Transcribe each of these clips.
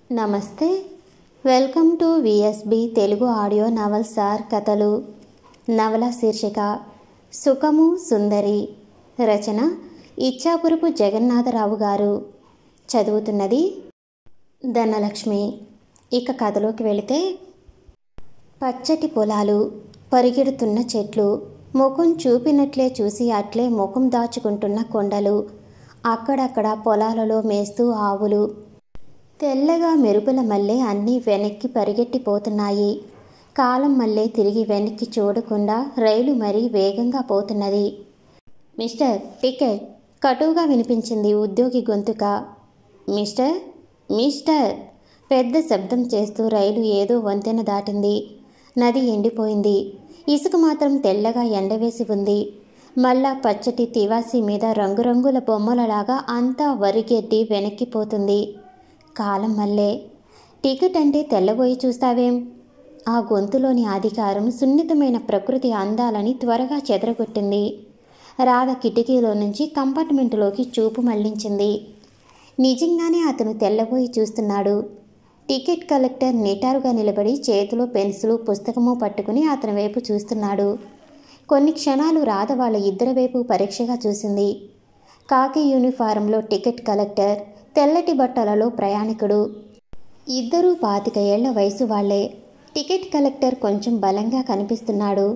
నమస్తే. Welcome to VSB Telugu audio novels or కథలు. నవల శీర్షిక సుఖము సుందరి. రచన ఇచ్చాపురపు జగన్నాథరావు గారు. చదువుతున్నది ధనలక్ష్మి. ఇక కథలోకి వెళితే, పచ్చటి పొలాలు, పరిగెడుతున్న చెట్లు, ముఖం చూపినట్లే చూసి అట్లే ముఖం దాచుకుంటున్న కొండలు, అక్కడక్కడ పొలాలలో మేస్తూ ఆవులు, తెల్లగా మెరుపుల మల్లె అన్నీ వెనక్కి పరిగెట్టిపోతున్నాయి. కాలం మల్లె తిరిగి వెనక్కి చూడకుండా రైలు మరీ వేగంగా పోతున్నది. Mister, ticket! కటువుగా వినిపించింది ఉద్యోగి గొంతుక. Mister, mister! పెద్ద శబ్దం చేస్తూ రైలు ఏదో వంతెన దాటింది. నది ఎండిపోయింది. ఇసుక మాత్రం తెల్లగా ఎండవేసి ఉంది. మళ్ళా పచ్చటి తివాసి మీద రంగురంగుల బొమ్మలలాగా అంతా వరిగెడ్డి వెనక్కిపోతుంది. కాలం మల్లే. టికెట్ అంటే తెల్లబోయి చూస్తావేం? ఆ గొంతులోని అధికారం సున్నితమైన ప్రకృతి అందాలని త్వరగా చెదరగొట్టింది. రాధ కిటికీలో నుంచి కంపార్ట్మెంటులోకి చూపు మళ్లించింది. నిజంగానే అతను తెల్లబోయి చూస్తున్నాడు. టికెట్ కలెక్టర్ నిటారుగా నిలబడి చేతిలో పెన్సిలు పుస్తకము పట్టుకుని అతని వైపు చూస్తున్నాడు. కొన్ని క్షణాలు రాధ వాళ్ళ ఇద్దరి వైపు పరీక్షగా చూసింది. కాకి యూనిఫారంలో టికెట్ కలెక్టర్, తెల్లటి బట్టలలో ప్రయాణికుడు. ఇద్దరూ 25 ఏళ్ల వయసు వాళ్లే. టికెట్ కలెక్టర్ కొంచెం బలంగా కనిపిస్తున్నాడు.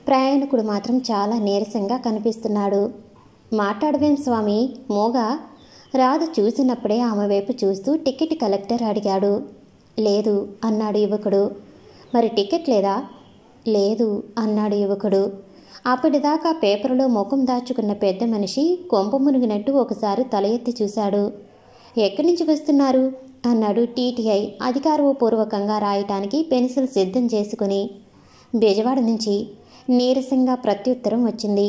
ప్రయాణికుడు మాత్రం చాలా నీరసంగా కనిపిస్తున్నాడు. మాట్లాడవేం స్వామి, మోగా? రాధ చూసినప్పుడే ఆమె వైపు చూస్తూ టికెట్ కలెక్టర్ అడిగాడు. లేదు అన్నాడు యువకుడు. మరి టికెట్ లేదా? లేదు అన్నాడు యువకుడు. అప్పటిదాకా పేపరులో ముఖం దాచుకున్న పెద్ద మనిషి కొంప మునిగినట్టు ఒకసారి తల ఎత్తి చూశాడు. ఎక్కడి నుంచి వస్తున్నారు అన్నాడు టీటీఐ అధికారపూర్వకంగా రాయటానికి పెన్సిల్ సిద్ధం చేసుకుని. బెజవాడ నుంచి నీరసంగా ప్రత్యుత్తరం వచ్చింది.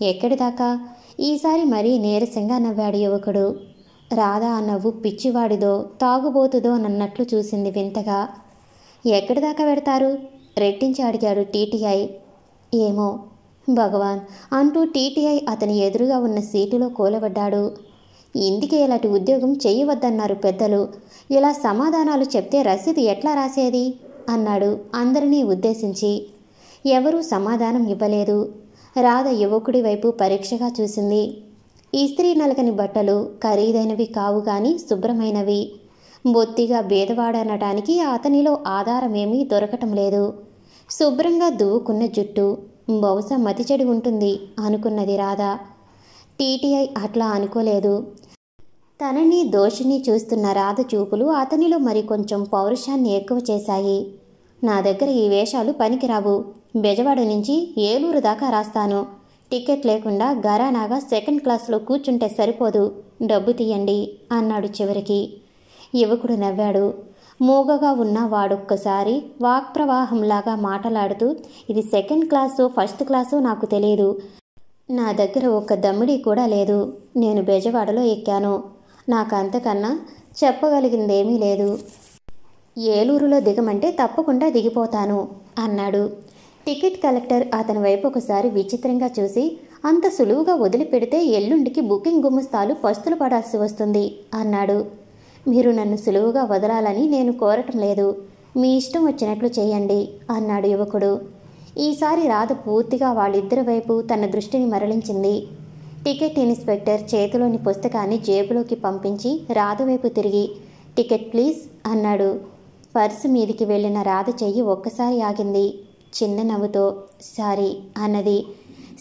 ఎక్కడిదాకా? ఈసారి మరీ నీరసంగా నవ్వాడు యువకుడు. రాధా ఆ నవ్వు పిచ్చివాడిదో తాగుబోతుదో నన్నట్లు చూసింది వింతగా. ఎక్కడిదాకా పెడతారు రెట్టించి అడిగాడు టీటీఐ. ఏమో భగవాన్ అంటూ టీటీఐ అతని ఎదురుగా ఉన్న సీటులో కూలబడ్డాడు. ఇందుకే ఇలాంటి ఉద్యోగం చేయవద్దన్నారు పెద్దలు. ఇలా సమాధానాలు చెప్తే రసీదు ఎట్లా రాసేది అన్నాడు అందరినీ ఉద్దేశించి. ఎవరూ సమాధానం ఇవ్వలేదు. రాధ యువకుడి వైపు పరీక్షగా చూసింది. ఇస్త్రీ నలకని బట్టలు ఖరీదైనవి కావు గాని శుభ్రమైనవి. బొత్తిగా బేదవాడనటానికి అతనిలో ఆధారమేమీ దొరకటం లేదు. శుభ్రంగా దువ్వుకున్న జుట్టు. బహుశా మతిచెడి ఉంటుంది అనుకున్నది రాధ. టీటీఐ అట్లా అనుకోలేదు. తనని దోషిని చూస్తున్న రాధ చూపులు అతనిలో మరి కొంచెం పౌరుషాన్ని ఎక్కువ చేశాయి. నా దగ్గర ఈ వేషాలు పనికిరావు. బెజవాడ నుంచి ఏలూరు దాకా రాస్తాను. టికెట్ లేకుండా గరానాగా సెకండ్ క్లాస్లో కూర్చుంటే సరిపోదు. డబ్బు తీయండి అన్నాడు చివరికి. యువకుడు నవ్వాడు. మూగగా ఉన్న వాడొక్కసారి వాక్ప్రవాహంలాగా మాటలాడుతూ, ఇది సెకండ్ క్లాసు ఫస్ట్ క్లాసు నాకు తెలియదు. నా దగ్గర ఒక్క దమ్మిడి కూడా లేదు. నేను బెజవాడలో ఎక్కాను. నాకంతకన్నా చెప్పగలిగిందేమీ లేదు. ఏలూరులో దిగమంటే తప్పకుండా దిగిపోతాను అన్నాడు. టికెట్ కలెక్టర్ అతని వైపు ఒకసారి విచిత్రంగా చూసి, అంత సులువుగా వదిలిపెడితే ఎల్లుండికి బుకింగ్ గుమస్తాలు పస్తులు పడాల్సి వస్తుంది అన్నాడు. మీరు నన్ను సులువుగా వదలాలని నేను కోరటం లేదు. మీ ఇష్టం వచ్చినట్లు చేయండి అన్నాడు యువకుడు. ఈసారి రాధ పూర్తిగా వాళ్ళిద్దరి వైపు తన దృష్టిని మరలించింది. టికెట్ ఇన్స్పెక్టర్ చేతిలోని పుస్తకాన్ని జేబులోకి పంపించి రాధ వైపు తిరిగి, టికెట్ ప్లీజ్ అన్నాడు. పర్సు మీదికి వెళ్ళిన రాధ చెయ్యి ఒక్కసారి ఆగింది. చిన్న నవ్వుతో సారీ అన్నది.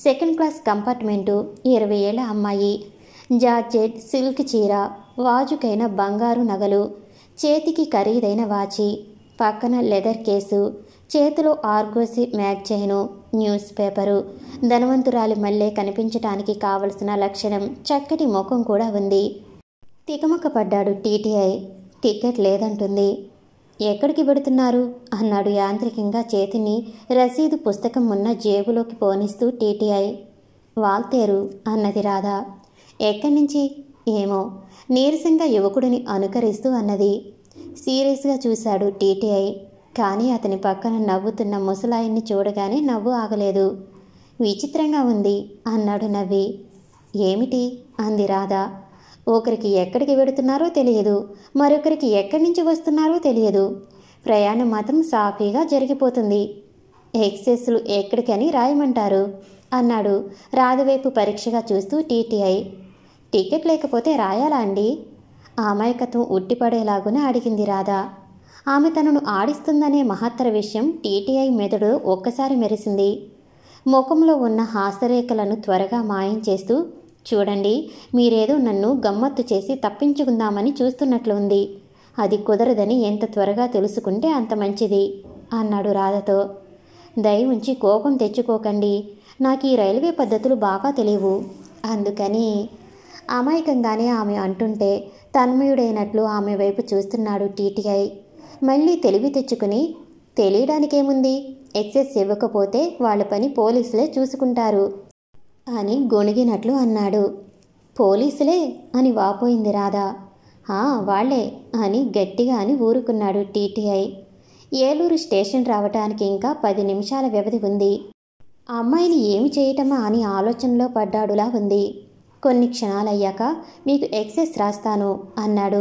Second class compartment. 20 ఏళ్ల అమ్మాయి. జార్జెట్ సిల్క్ చీర, వాజుకైన బంగారు నగలు, చేతికి ఖరీదైన వాచి, పక్కన లెదర్ కేసు, చేతిలో ఆర్గోసి మ్యాగజైను, న్యూస్ పేపరు. ధనవంతురాలి మల్లె కనిపించటానికి కావలసిన లక్షణం, చక్కటి ముఖం కూడా ఉంది. తికమక పడ్డాడు టీటీఐ. టికెట్ లేదంటుంది. ఎక్కడికి పెడుతున్నారు అన్నాడు యాంత్రికంగా చేతిని రసీదు పుస్తకం ఉన్న జేబులోకి పోనిస్తూ టీటీఐ. వాల్తేరు అన్నది రాధ. ఎక్కడి నుంచి? ఏమో నీరసంగా యువకుడిని అనుకరిస్తూ అన్నది. సీరియస్గా చూశాడు టీటీఐ. కానీ అతని పక్కన నవ్వుతున్న ముసలాయన్ని చూడగానే నవ్వు ఆగలేదు. విచిత్రంగా ఉంది అన్నాడు నవ్వి. ఏమిటి అంది రాధ. ఒకరికి ఎక్కడికి వెడుతున్నారో తెలియదు, మరొకరికి ఎక్కడి నుంచి వస్తున్నారో తెలియదు. ప్రయాణం మాత్రం సాఫీగా జరిగిపోతుంది. ఎక్సెస్లు ఎక్కడికని రాయమంటారు అన్నాడు రాధవైపు పరీక్షగా చూస్తూ టీటీఐ. టికెట్ లేకపోతే రాయాలా అండి? అమాయకత్వం ఉట్టిపడేలాగున అడిగింది రాధ. ఆమె తనను ఆడిస్తుందనే మహత్తర విషయం టీటీఐ మెదడు ఒక్కసారి మెరిసింది. ముఖంలో ఉన్న హాస్యరేఖలను త్వరగా మాయం చేస్తూ, చూడండి, మీరేదో నన్ను గమ్మత్తు చేసి తప్పించుకుందామని చూస్తున్నట్లు ఉంది. అది కుదరదని ఎంత త్వరగా తెలుసుకుంటే అంత మంచిది అన్నాడు రాధతో. దయ ఉంచి కోపం తెచ్చుకోకండి, నాకు ఈ రైల్వే పద్ధతులు బాగా తెలియవు. అందుకని అమాయకంగానే ఆమె అంటుంటే తన్మయుడైనట్లు ఆమె వైపు చూస్తున్నాడు టీటీఐ. మళ్ళీ తెలివి తెచ్చుకుని, తెలియడానికేముంది, ఎక్సెస్ ఇవ్వకపోతే వాళ్ళ పని పోలీసులే చూసుకుంటారు అని గొణిగినట్లు అన్నాడు. పోలీసులే అని వాపోయింది రాధ. వాళ్లే అని గట్టిగా అని ఊరుకున్నాడు టీటీఐ. ఏలూరు స్టేషన్ రావటానికి ఇంకా 10 నిమిషాల వ్యవధి ఉంది. ఆ అమ్మాయిని ఏమి చేయటమా అని ఆలోచనలో పడ్డాడులా ఉంది. కొన్ని క్షణాలయ్యాక మీకు ఎక్సెస్ రాస్తాను అన్నాడు.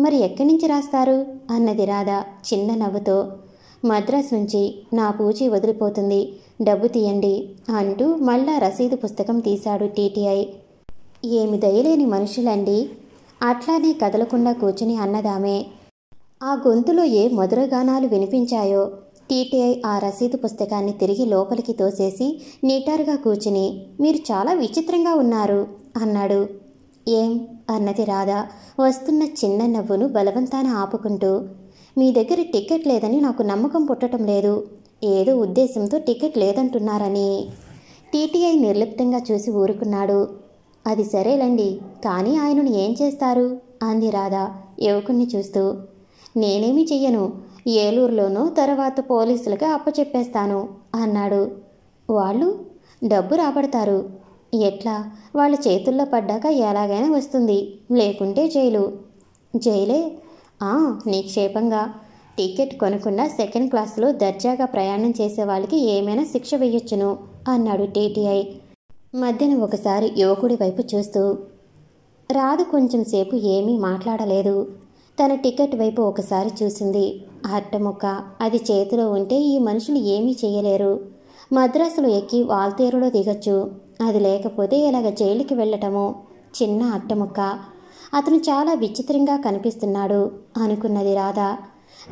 మరి ఎక్కడి నుంచి రాస్తారు అన్నది రాధ చిన్న నవ్వుతో. మద్రాస్ నుంచి, నా పూచి వదిలిపోతుంది, డబ్బు తీయండి అంటూ మళ్ళా రసీదు పుస్తకం తీశాడు టీటీఐ. ఏమి దయలేని మనుషులండి, అట్లానే కదలకుండా కూర్చుని అన్నదామే. ఆ గొంతులో ఏ మధురగానాలు వినిపించాయో. టీటీఐ ఆ రసీదు పుస్తకాన్ని తిరిగి లోపలికి తోసేసి నిటారుగా కూర్చుని, మీరు చాలా విచిత్రంగా ఉన్నారు అన్నాడు. ఏం అన్నది రాధ వస్తున్న చిన్న నవ్వును బలవంతాన ఆపుకుంటూ. మీ దగ్గర టికెట్ లేదని నాకు నమ్మకం పుట్టడం లేదు, ఏదో ఉద్దేశంతో టికెట్ లేదంటున్నారని. టీటీఐ నిర్లిప్తంగా చూసి ఊరుకున్నాడు. అది సరేలండి, కానీ ఆయనను ఏం చేస్తారు అంది రాధ యువకుణ్ణి చూస్తూ. నేనేమీ చెయ్యను, ఏలూరులోనూ తర్వాత పోలీసులకి అప్పచెప్పేస్తాను అన్నాడు. వాళ్ళు డబ్బు రాబడతారు. ఎట్లా? వాళ్ళ చేతుల్లో పడ్డాక ఎలాగైనా వస్తుంది, లేకుంటే జైలు. జైలే? నిక్షేపంగా. టికెట్ కొనకుండా సెకండ్ క్లాసులో దర్జాగా ప్రయాణం చేసే వాళ్ళకి ఏమైనా శిక్ష వేయొచ్చును అన్నాడు టీటీఐ మధ్యన ఒకసారి యువకుడి వైపు చూస్తూ. రాధ కొంచెం సేపు ఏమీ మాట్లాడలేదు. తన టికెట్ వైపు ఒకసారి చూసింది. అట్టముక్క, అది చేతిలో ఉంటే ఈ మనుషులు ఏమీ చేయలేరు. మద్రాసులో ఎక్కి వాల్తేరులో దిగచ్చు, అది లేకపోతే ఇలాగ జైలుకి వెళ్ళటము. చిన్న అట్టముక్క. అతను చాలా విచిత్రంగా కనిపిస్తున్నాడు అనుకున్నది రాధ.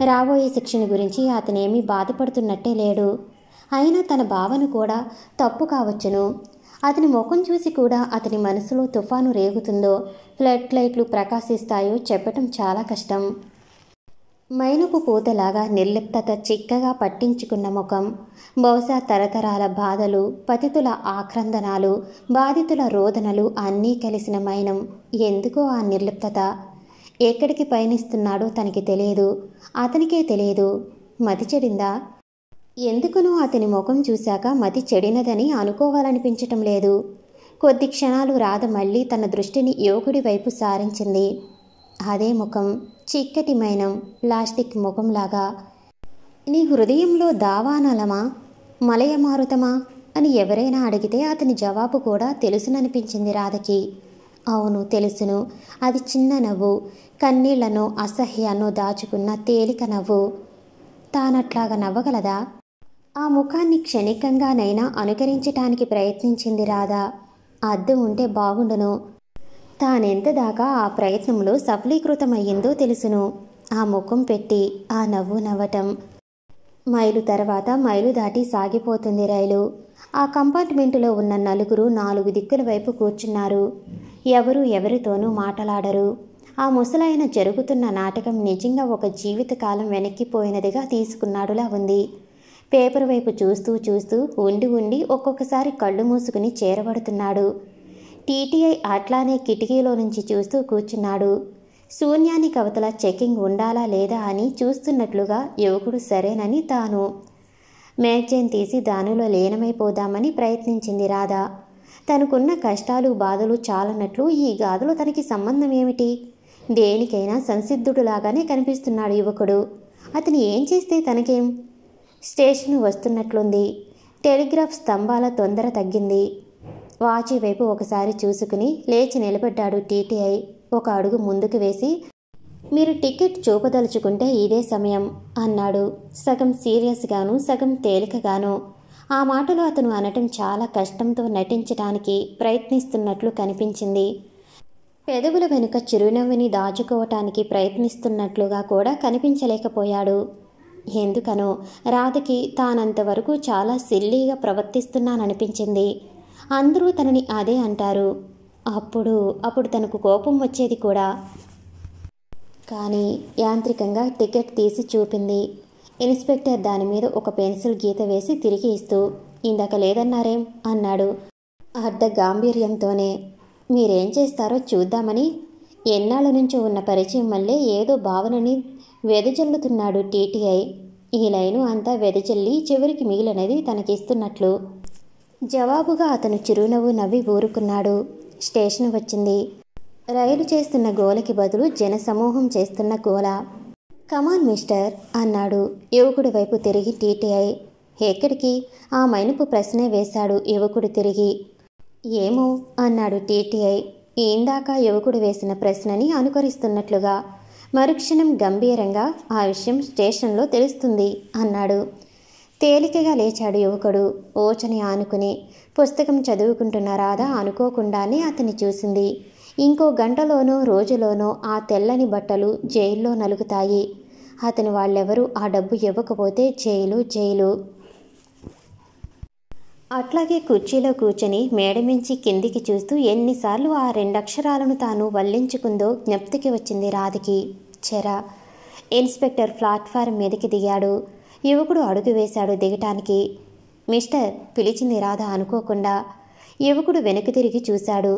రాబోయే శిక్షణ గురించి అతనేమీ బాధపడుతున్నట్టే లేడు. అయినా తన భావన కూడా తప్పు కావచ్చును. అతని ముఖం చూసి కూడా అతని మనసులో తుఫాను రేగుతుందో, ఫ్లడ్ లైట్లు ప్రకాశిస్తాయో చెప్పటం చాలా కష్టం. మైనపు పూతలాగా నిర్లిప్తత చిక్కగా పట్టించుకున్న ముఖం, బహుశా తరతరాల బాధలు, పతితుల ఆక్రందనాలు, బాధితుల రోదనలు అన్నీ కలిసిన మైనం. ఎందుకో ఆ నిర్లిప్తత. ఎక్కడికి పయనిస్తున్నాడో తనకి తెలియదు, అతనికే తెలియదు. మతి చెడిందా? ఎందుకునో అతని ముఖం చూశాక మతి చెడినదని అనుకోవాలనిపించటం లేదు. కొద్ది క్షణాలు రాధ మళ్ళీ తన దృష్టిని యువకుడి వైపు సారించింది. అదే ముఖం, చిక్కటి మైనం, ప్లాస్టిక్ ముఖంలాగా. నీ హృదయంలో దావానలమా, మలయమారుతమా అని ఎవరైనా అడిగితే అతని జవాబు కూడా తెలుసుననిపించింది రాధకి. అవును, తెలుసును. అది చిన్న నవ్వు, కన్నీళ్లను అసహ్యాన్నో దాచుకున్న తేలిక నవ్వు. తానట్లాగా నవ్వగలదా? ఆ ముఖాన్ని క్షణికంగానైనా అనుకరించటానికి ప్రయత్నించింది రాధ. అద్దం ఉంటే బాగుండును. తానెంత దాకా ఆ ప్రయత్నంలో సఫలీకృతమయ్యిందో తెలుసును. ఆ ముఖం పెట్టి ఆ నవ్వు నవ్వటం. మైలు తర్వాత మైలు దాటి సాగిపోతుంది రైలు. ఆ కంపార్ట్మెంటులో ఉన్న నలుగురు 4 దిక్కుల వైపు కూర్చున్నారు. ఎవరు ఎవరితోనూ మాటలాడరు. ఆ ముసలాయన జరుగుతున్న నాటకం నిజంగా ఒక జీవితకాలం వెనక్కిపోయినదిగా తీసుకున్నాడులా ఉంది. పేపర్ వైపు చూస్తూ చూస్తూ ఉండి ఉండి ఒక్కొక్కసారి కళ్ళు మూసుకుని చేరబడుతున్నాడు. టీటీఐ అట్లానే కిటికీలో నుంచి చూస్తూ కూర్చున్నాడు. శూన్యానికి అవతల చెకింగ్ ఉండాలా లేదా అని చూస్తున్నట్లుగా యువకుడు సరేనని తాను మ్యాగజైన్ తీసి దానిలో లీనమైపోదామని ప్రయత్నించింది రాధ. తనకున్న కష్టాలు బాధలు చాలన్నట్లు ఈ గాథలో తనకి సంబంధం ఏమిటి? దేనికైనా సంసిద్ధుడులాగానే కనిపిస్తున్నాడు యువకుడు. అతను ఏం చేస్తే తనకేం? స్టేషన్ వస్తున్నట్లుంది. టెలిగ్రాఫ్ స్తంభాల తొందర తగ్గింది. వాచి వైపు ఒకసారి చూసుకుని లేచి నిలబడ్డాడు టీటీఐ. ఒక అడుగు ముందుకు వేసి, మీరు టికెట్ చూపదలుచుకుంటే ఇదే సమయం అన్నాడు. సగం సీరియస్గాను సగం తేలికగాను. ఆ మాటలు అతను అనటం చాలా కష్టంతో నటించటానికి ప్రయత్నిస్తున్నట్లు కనిపించింది. పెదవుల వెనుక చిరునవ్వుని దాచుకోవటానికి ప్రయత్నిస్తున్నట్లుగా కూడా కనిపించలేకపోయాడు. ఎందుకనో రాధకి తానంతవరకు చాలా సిల్లీగా ప్రవర్తిస్తున్నాననిపించింది. అందరూ తనని అదే అంటారు. అప్పుడు తనకు కోపం వచ్చేది కూడా. కానీ యాంత్రికంగా టికెట్ తీసి చూపింది. ఇన్స్పెక్టర్ దాని మీద ఒక పెన్సిల్ గీత వేసి తిరిగి ఇస్తూ, ఇందాక లేదన్నారేం అన్నాడు అర్ధ గాంభీర్యంతోనే. మీరేం చేస్తారో చూద్దామని ఎన్నాళ్ళ నుంచో ఉన్న పరిచయం వల్లే ఏదో భావనని వెదజల్లుతున్నాడు టీటీఐ. ఈ లైను అంతా వెదజల్లి చివరికి మిగిలినది తనకిస్తున్నట్లు. జవాబుగా అతను చిరునవ్వు నవ్వి ఊరుకున్నాడు. స్టేషన్ వచ్చింది. రైలు చేస్తున్న గోలకి బదులు జనసమూహం చేస్తున్న గోల. కమాన్ మిస్టర్ అన్నాడు యువకుడి వైపు తిరిగి టీటీఐ. ఎక్కడికి? ఆ మైనపు ప్రశ్నే వేశాడు యువకుడు తిరిగి. ఏమో అన్నాడు టీటీఐ ఇందాక యువకుడు వేసిన ప్రశ్నని అనుకరిస్తున్నట్లుగా. మరుక్షణం గంభీరంగా, ఆ విషయం స్టేషన్లో తెలుస్తుంది అన్నాడు. తేలికగా లేచాడు యువకుడు ఓచని ఆనుకుని. పుస్తకం చదువుకుంటున్న రాధ అనుకోకుండానే అతన్ని చూసింది. ఇంకో గంటలోనో రోజులోనో ఆ తెల్లని బట్టలు జైల్లో నలుగుతాయి. అతను వాళ్ళెవరూ ఆ డబ్బు ఇవ్వకపోతే జైలు. అట్లాగే కుర్చీలో కూర్చొని మేడమించి కిందికి చూస్తూ ఎన్నిసార్లు ఆ 2 అక్షరాలను తాను వల్లించుకుందో జ్ఞప్తికి వచ్చింది రాధకి. చెర. ఇన్స్పెక్టర్ ప్లాట్ఫారం మీదకి దిగాడు. యువకుడు అడుగు వేశాడు దిగటానికి. మిస్టర్ పిలిచింది రాధ అనుకోకుండా. యువకుడు వెనక్కి తిరిగి చూశాడు.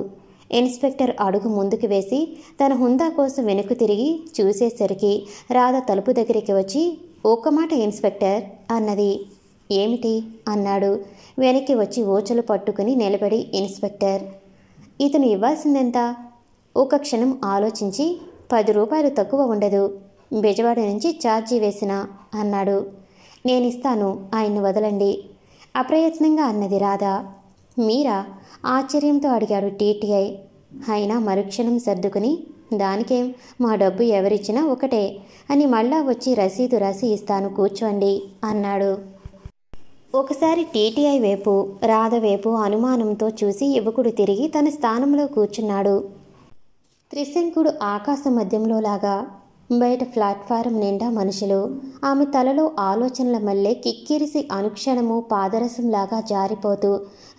ఇన్స్పెక్టర్ అడుగు ముందుకు వేసి తన హుందా కోసం వెనక్కు తిరిగి చూసేసరికి రాధ తలుపు దగ్గరికి వచ్చి, ఒక్క మాట ఇన్స్పెక్టర్ అన్నది. ఏమిటి అన్నాడు వెనక్కి వచ్చి ఓచలు పట్టుకుని నిలబడి ఇన్స్పెక్టర్. ఇతను ఇవ్వాల్సిందెంత? ఒక క్షణం ఆలోచించి, 10 రూపాయలు తక్కువ ఉండదు, బెజవాడ నుంచి ఛార్జీ వేసినా అన్నాడు. నేనిస్తాను, ఆయన్ని వదలండి అప్రయత్నంగా అన్నది రాధ. మీరా? ఆశ్చర్యంతో అడిగాడు టీటీఐ. అయినా మరుక్షణం సర్దుకుని, దానికేం, మా డబ్బు ఎవరిచ్చినా ఒకటే అని మళ్ళా వచ్చి రసీదు రాసి ఇస్తాను, కూర్చోండి అన్నాడు. ఒకసారి టీటీఐ వైపు రాధ వైపు అనుమానంతో చూసి యువకుడు తిరిగి తన స్థానంలో కూర్చున్నాడు. త్రిశంకుడు ఆకాశ మధ్యంలో లాగా. బయట ప్లాట్ఫారం నిండా మనుషులు. ఆమె తలలో ఆలోచనల మల్లె కిక్కిరిసి అనుక్షణము పాదరసంలాగా జారిపోతూ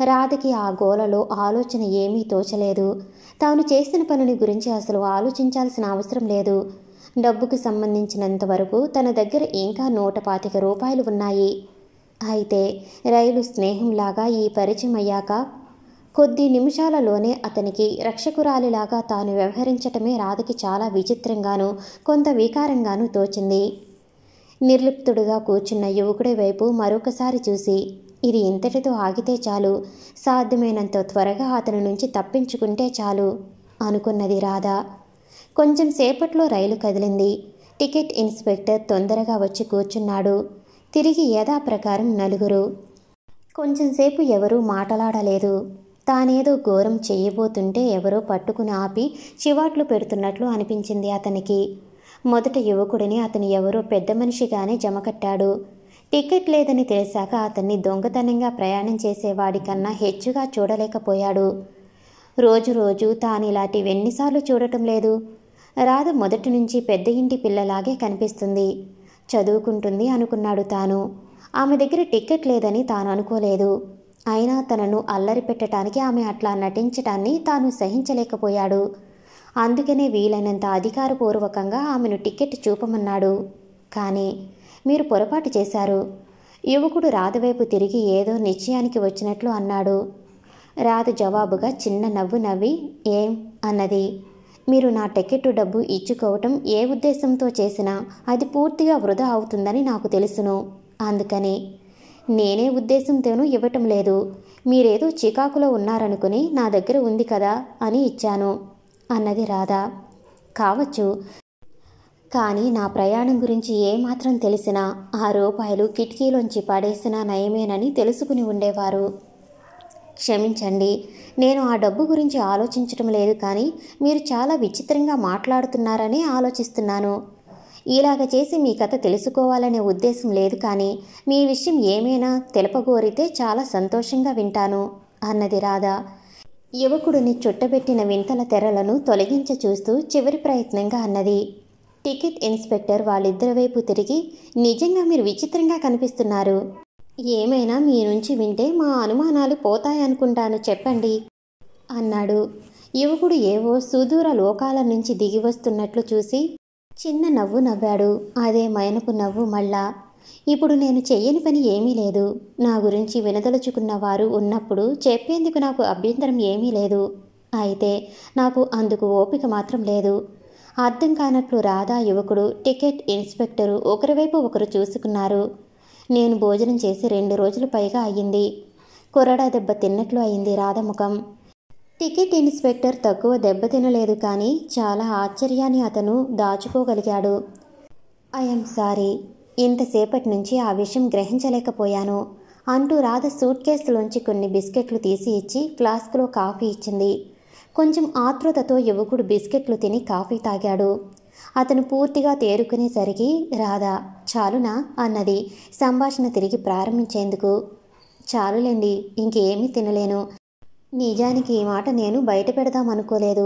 రాధకి ఆ గోలలో ఆలోచన ఏమీ తోచలేదు. తాను చేసిన పనిని గురించి అసలు ఆలోచించాల్సిన అవసరం లేదు. డబ్బుకు సంబంధించినంత వరకు తన దగ్గర ఇంకా 125 రూపాయలు ఉన్నాయి. అయితే రైలు స్నేహంలాగా ఈ పరిచయం అయ్యాక కొద్ది నిమిషాలలోనే అతనికి రక్షకురాలిలాగా తాను వ్యవహరించటమే రాధకి చాలా విచిత్రంగానూ కొంత వికారంగానూ తోచింది. నిర్లిప్తుడుగా కూర్చున్న యువకుడి వైపు మరొకసారి చూసి, ఇది ఇంతటితో ఆగితే చాలు, సాధ్యమైనంత త్వరగా అతని నుంచి తప్పించుకుంటే చాలు అనుకున్నది రాధ. కొంచెం సేపట్లో రైలు కదిలింది. టికెట్ ఇన్స్పెక్టర్ తొందరగా వచ్చి కూర్చున్నాడు. తిరిగి యథాప్రకారం నలుగురు. కొంచెంసేపు ఎవరూ మాటలాడలేదు. తానేదో ఘోరం చెయ్యబోతుంటే ఎవరో పట్టుకుని ఆపి చివాట్లు పెడుతున్నట్లు అనిపించింది అతనికి. మొదట యువకుడిని అతను ఎవరో పెద్ద మనిషిగానే జమకట్టాడు. టికెట్ లేదని తెలిసాక అతన్ని దొంగతనంగా ప్రయాణం చేసేవాడికన్నా హెచ్చుగా చూడలేకపోయాడు. రోజు తానిలాంటివెన్నిసార్లు చూడటం లేదు. రాధ మొదటి నుంచి పెద్ద ఇంటి పిల్లలాగే కనిపిస్తుంది. చదువుకుంటుంది అనుకున్నాడు తాను. ఆమె దగ్గర టికెట్ లేదని తాను అనుకోలేదు. అయినా తనను అల్లరి పెట్టడానికి ఆమె అట్లా నటించటాన్ని తాను సహించలేకపోయాడు. అందుకనే వీలైనంత అధికారపూర్వకంగా ఆమెను టికెట్ చూపమన్నాడు. కానీ మీరు పొరపాటు చేశారు. యువకుడు రాధ వైపు తిరిగి ఏదో నిశ్చయానికి వచ్చినట్లు అన్నాడు. రాధ జవాబుగా చిన్న నవ్వు నవ్వి ఏం అన్నది. మీరు నా టికెట్ డబ్బు ఇచ్చుకోవటం ఏ ఉద్దేశంతో చేసినా అది పూర్తిగా వృధా అవుతుందని నాకు తెలుసును. అందుకని నేనే ఉద్దేశంతోనూ ఇవ్వటం లేదు. మీరేదో చికాకులో ఉన్నారనుకుని నా దగ్గర ఉంది కదా అని ఇచ్చాను అన్నది రాధ. కావచ్చు, కానీ నా ప్రయాణం గురించి ఏమాత్రం తెలిసినా ఆ రూపాయలు కిటికీలోంచి పడేసినా నయమేనని తెలుసుకుని ఉండేవారు. క్షమించండి, నేను ఆ డబ్బు గురించి ఆలోచించటం లేదు, కానీ మీరు చాలా విచిత్రంగా మాట్లాడుతున్నారని ఆలోచిస్తున్నాను. ఇలాగ చేసి మీ కథ తెలుసుకోవాలనే ఉద్దేశం లేదు, కానీ మీ విషయం ఏమైనా తెలపగోరితే చాలా సంతోషంగా వింటాను అన్నది రాధ. యువకుడిని చుట్టబెట్టిన వింతల తెరలను తొలగించ చూస్తూ చివరి ప్రయత్నంగా అన్నది. టికెట్ ఇన్స్పెక్టర్ వాళ్ళిద్దరి వైపు తిరిగి, నిజంగా మీరు విచిత్రంగా కనిపిస్తున్నారు. ఏమైనా మీ నుంచి వింటే మా అనుమానాలు పోతాయనుకుంటాను, చెప్పండి అన్నాడు. యువకుడు ఏవో సుదూర లోకాల నుంచి దిగి వస్తున్నట్లు చూసి చిన్న నవ్వు నవ్వాడు. అదే మైనపు నవ్వు మళ్ళా. ఇప్పుడు నేను చెయ్యని పని ఏమీ లేదు. నా గురించి వినదలుచుకున్న వారు ఉన్నప్పుడు చెప్పేందుకు నాకు అభ్యంతరం ఏమీ లేదు. అయితే నాకు అందుకు ఓపిక మాత్రం లేదు. అర్థం కానట్లు రాధా, యువకుడు, టికెట్ ఇన్స్పెక్టరు ఒకరివైపు ఒకరు చూసుకున్నారు. నేను భోజనం చేసి 2 రోజులు పైగా అయ్యింది. కొరడా దెబ్బ తిన్నట్లు అయింది రాధ ముఖం. టికెట్ ఇన్స్పెక్టర్ తక్కువ దెబ్బ తినలేదు, కానీ చాలా ఆశ్చర్యాన్ని అతను దాచుకోగలిగాడు. ఐఎమ్ సారీ, ఇంతసేపటి నుంచి ఆ విషయం గ్రహించలేకపోయాను అంటూ రాధ సూట్ కేసులోంచి కొన్ని బిస్కెట్లు తీసి ఇచ్చి ఫ్లాస్క్లో కాఫీ ఇచ్చింది. కొంచెం ఆతృతతో యువకుడు బిస్కెట్లు తిని కాఫీ తాగాడు. అతను పూర్తిగా తేరుకునేసరికి రాధ చాలునా అన్నది సంభాషణ తిరిగి ప్రారంభించేందుకు. చాలులేండి, ఇంకేమీ తినలేను. నిజానికి ఈ మాట నేను బయట పెడదామనుకోలేదు.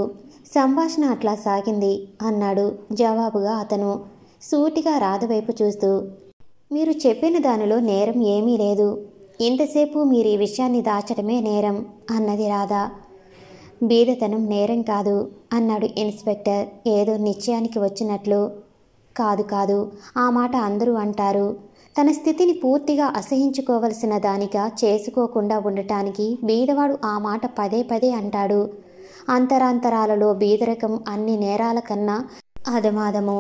సంభాషణ అట్లా సాగింది అన్నాడు జవాబుగా అతను, సూటిగా రాధ వైపు చూస్తూ. మీరు చెప్పిన దానిలో నేరం ఏమీ లేదు. ఇంతసేపు మీరు ఈ విషయాన్ని దాచడమే నేరం అన్నది రాధ. బీదతనం నేరం కాదు అన్నాడు ఇన్స్పెక్టర్ ఏదో నిశ్చయానికి వచ్చినట్లు. కాదు కాదు, ఆ మాట అందరూ అంటారు. తన స్థితిని పూర్తిగా అసహించుకోవలసిన దానిగా చేసుకోకుండా ఉండటానికి బీదవాడు ఆ మాట పదే పదే అంటాడు. అంతరాంతరాలలో బీదరకం అన్ని నేరాల కన్నా అధమాదము,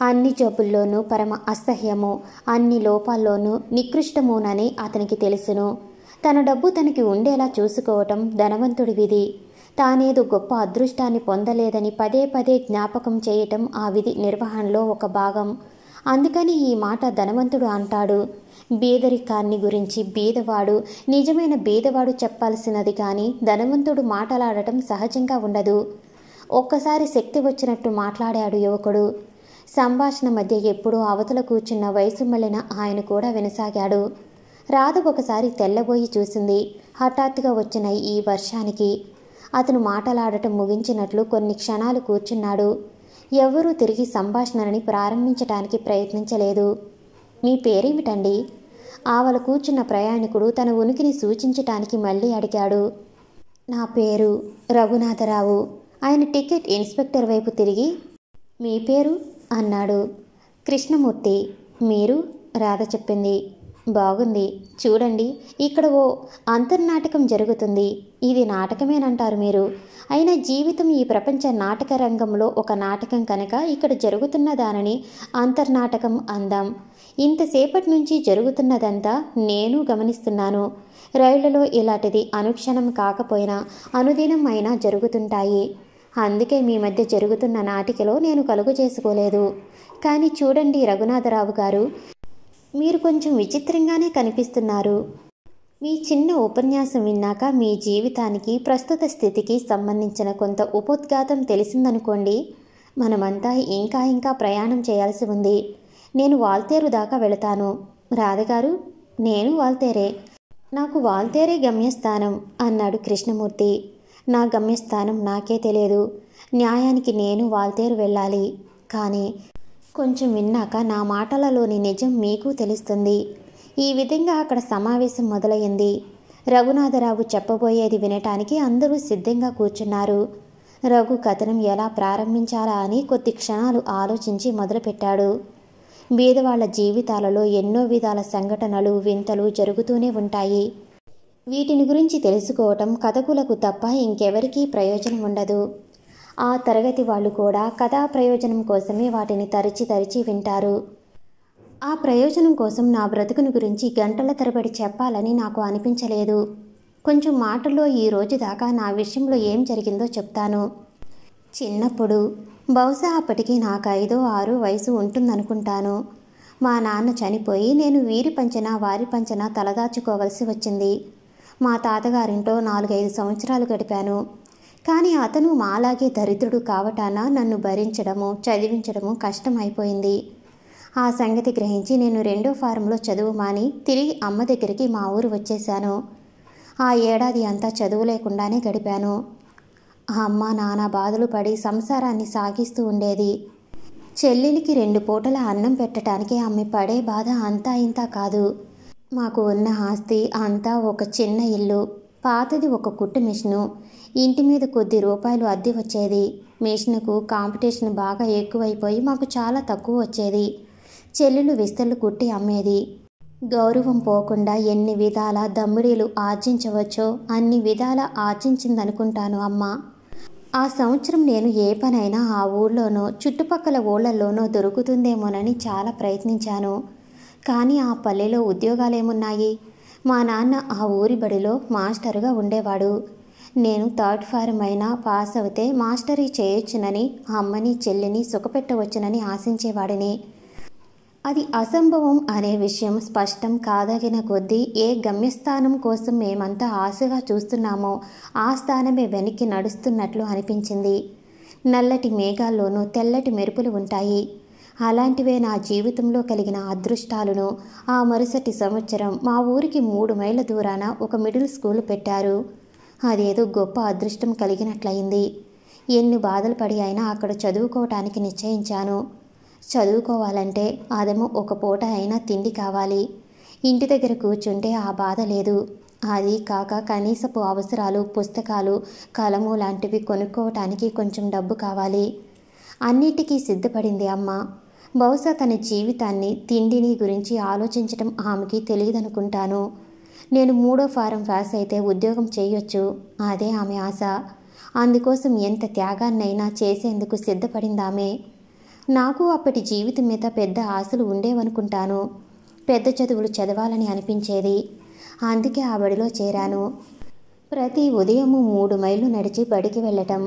అన్ని జబ్బుల్లోనూ పరమ అసహ్యము, అన్ని లోపాల్లోనూ నికృష్టమునని అతనికి తెలుసును. తన డబ్బు తనకి ఉండేలా చూసుకోవటం ధనవంతుడి విధి. తానేదో గొప్ప అదృష్టాన్ని పొందలేదని పదే పదే జ్ఞాపకం చేయటం ఆ విధి నిర్వహణలో ఒక భాగం. అందుకని ఈ మాట ధనవంతుడు అంటాడు. బీదరికాన్ని గురించి బీదవాడు, నిజమైన బీదవాడు చెప్పాల్సినది, కానీ ధనవంతుడు మాట్లాడటం సహజంగా ఉండదు. ఒక్కసారి శక్తి వచ్చినట్టు మాట్లాడాడు యువకుడు. సంభాషణ మధ్య ఎప్పుడూ అవతల కూర్చున్న వయసు మళ్ళిన ఆయన కూడా వినసాగాడు. రాధ ఒకసారి తెల్లబోయి చూసింది. హఠాత్తుగా వచ్చిన ఈ వర్షానికి అతను మాట్లాడటం ముగించినట్లు కొన్ని క్షణాలు కూర్చున్నాడు. ఎవ్వరూ తిరిగి సంభాషణని ప్రారంభించటానికి ప్రయత్నించలేదు. మీ పేరేమిటండి? ఆవల కూర్చున్న ప్రయాణికుడు తన ఉనికిని సూచించటానికి మళ్ళీ అడిగాడు. నా పేరు రఘునాథరావు. ఆయన టికెట్ ఇన్స్పెక్టర్ వైపు తిరిగి, మీ పేరు అన్నాడు. కృష్ణమూర్తి. మీరు? రాధ చెప్పింది. బాగుంది. చూడండి, ఇక్కడ ఓ అంతర్నాటకం జరుగుతుంది. ఇది నాటకమేనంటారు మీరు. అయినా జీవితం ఈ ప్రపంచ నాటక రంగంలో ఒక నాటకం కనుక ఇక్కడ జరుగుతున్న దానిని అంతర్నాటకం అందాం. ఇంతసేపటి నుంచి జరుగుతున్నదంతా నేను గమనిస్తున్నాను. రైళ్లలో ఇలాంటిది అనుక్షణం కాకపోయినా అనుదినం అయినా జరుగుతుంటాయి. అందుకే మీ మధ్య జరుగుతున్న నాటికలో నేను కలుగు చేసుకోలేదు. కానీ చూడండి రఘునాథరావు గారు, మీరు కొంచెం విచిత్రంగానే కనిపిస్తున్నారు. మీ చిన్న ఉపన్యాసం విన్నాక మీ జీవితానికి, ప్రస్తుత స్థితికి సంబంధించిన కొంత ఉపోద్ఘాతం తెలిసిందనుకోండి, మనమంతా ఇంకా ఇంకా ప్రయాణం చేయాల్సి ఉంది. నేను వాల్తేరు దాకా వెళతాను. రాధగారు, నేను వాల్తేరే. నాకు వాల్తేరే గమ్యస్థానం అన్నాడు కృష్ణమూర్తి. నా గమ్యస్థానం నాకే తెలియదు. న్యాయానికి నేను వాల్తేరు వెళ్ళాలి. కానీ కొంచెం విన్నాక నా మాటలలోని నిజం మీకు తెలుస్తుంది. ఈ విధంగా అక్కడ సమావేశం మొదలయ్యింది. రఘునాథరావు చెప్పబోయేది వినటానికి అందరూ సిద్ధంగా కూర్చున్నారు. రఘు కథనం ఎలా ప్రారంభించాలా అని కొద్ది క్షణాలు ఆలోచించి మొదలుపెట్టాడు. బీదవాళ్ల జీవితాలలో ఎన్నో విధాల సంఘటనలు, వింతలు జరుగుతూనే ఉంటాయి. వీటిని గురించి తెలుసుకోవటం కథకులకు తప్ప ఇంకెవరికీ ప్రయోజనం ఉండదు. ఆ తరగతి వాళ్ళు కూడా కథా ప్రయోజనం కోసమే వాటిని తరిచి తరిచి వింటారు. ఆ ప్రయోజనం కోసం నా బ్రతుకుని గురించి గంటల తరబడి చెప్పాలని నాకు అనిపించలేదు. కొంచెం మాటల్లో ఈ రోజు దాకా నా విషయంలో ఏం జరిగిందో చెప్తాను. చిన్నప్పుడు, బహుశా అప్పటికి నాకు 5, 6 వయసు ఉంటుందనుకుంటాను, మా నాన్న చనిపోయి నేను వీరి పంచన వారి పంచన తలదాచుకోవలసి వచ్చింది. మా తాతగారింట్లో 4-5 సంవత్సరాలు గడిపాను. కానీ అతను మాలాగే దరిద్రుడు కావటాన నన్ను భరించడము, చదివించడము కష్టమైపోయింది. ఆ సంగతి గ్రహించి నేను 2వ ఫారంలో చదువు మాని తిరిగి అమ్మ దగ్గరికి మా ఊరు వచ్చేశాను. ఆ ఏడాది అంతా చదువు లేకుండానే గడిపాను. ఆ అమ్మ నానా బాధలు పడి సంసారాన్ని సాగిస్తూ ఉండేది. చెల్లెలికి 2 పూటల అన్నం పెట్టడానికి ఆమె పడే బాధ అంతా ఇంతా కాదు. మాకు ఉన్న ఆస్తి అంతా ఒక చిన్న ఇల్లు, పాతది ఒక కుట్టు మిషను, ఇంటి మీద కొద్ది రూపాయలు అద్దె వచ్చేది. మిషన్కు కాంపిటీషన్ బాగా ఎక్కువైపోయి మాకు చాలా తక్కువ వచ్చేది. చెల్లెలు విస్తళ్ళు కుట్టి అమ్మేది. గౌరవం పోకుండా ఎన్ని విధాల దమ్మిడీలు ఆర్జించవచ్చో అన్ని విధాల ఆర్జించిందనుకుంటాను అమ్మ. ఆ సంవత్సరం నేను ఏ పనైనా ఆ ఊళ్ళోనో చుట్టుపక్కల ఊళ్ళల్లోనో దొరుకుతుందేమోనని చాలా ప్రయత్నించాను. కానీ ఆ పల్లెలో ఉద్యోగాలేమున్నాయి? మా నాన్న ఆ ఊరి బడిలో మాస్టరుగా ఉండేవాడు. నేను 3rd ఫారం అయినా పాస్ అవుతే మాస్టరీ చేయొచ్చునని, అమ్మని చెల్లిని సుఖపెట్టవచ్చునని ఆశించేవాడిని. అది అసంభవం అనే విషయం స్పష్టం కాదగిన కొద్దీ ఏ గమ్యస్థానం కోసం మేమంతా ఆశగా చూస్తున్నామో ఆ స్థానమే వెనక్కి నడుస్తున్నట్లు అనిపించింది. నల్లటి మేఘాల్లోనూ తెల్లటి మెరుపులు ఉంటాయి. అలాంటివే నా జీవితంలో కలిగిన అదృష్టాలను. ఆ మరుసటి సంవత్సరం మా ఊరికి 3 మైళ్ళ దూరాన ఒక మిడిల్ స్కూల్ పెట్టారు. అదేదో గొప్ప అదృష్టం కలిగినట్లయింది. ఎన్ని బాధలు పడి అయినా అక్కడ చదువుకోవటానికి నిశ్చయించాను. చదువుకోవాలంటే అదేమో ఒక పూట అయినా తిండి కావాలి. ఇంటి దగ్గర కూర్చుంటే ఆ బాధ లేదు. అది కాక కనీసపు అవసరాలు, పుస్తకాలు, కలము లాంటివి కొనుక్కోవటానికి కొంచెం డబ్బు కావాలి. అన్నిటికీ సిద్ధపడింది అమ్మ. బహుశా తన జీవితాన్ని, తిండిని గురించి ఆలోచించటం ఆమెకి తెలియదనుకుంటాను. నేను 3వ ఫారం పాస్ అయితే ఉద్యోగం చేయొచ్చు, అదే ఆమె ఆశ. అందుకోసం ఎంత త్యాగాన్నైనా చేసేందుకు సిద్ధపడిందామె. నాకు అప్పటి జీవితం మీద పెద్ద ఆశలు ఉండేవనుకుంటాను. పెద్ద చదువులు చదవాలని అనిపించేది. అందుకే ఆ బడిలో చేరాను. ప్రతి ఉదయము 3 మైళ్ళు నడిచి బడికి వెళ్ళటం,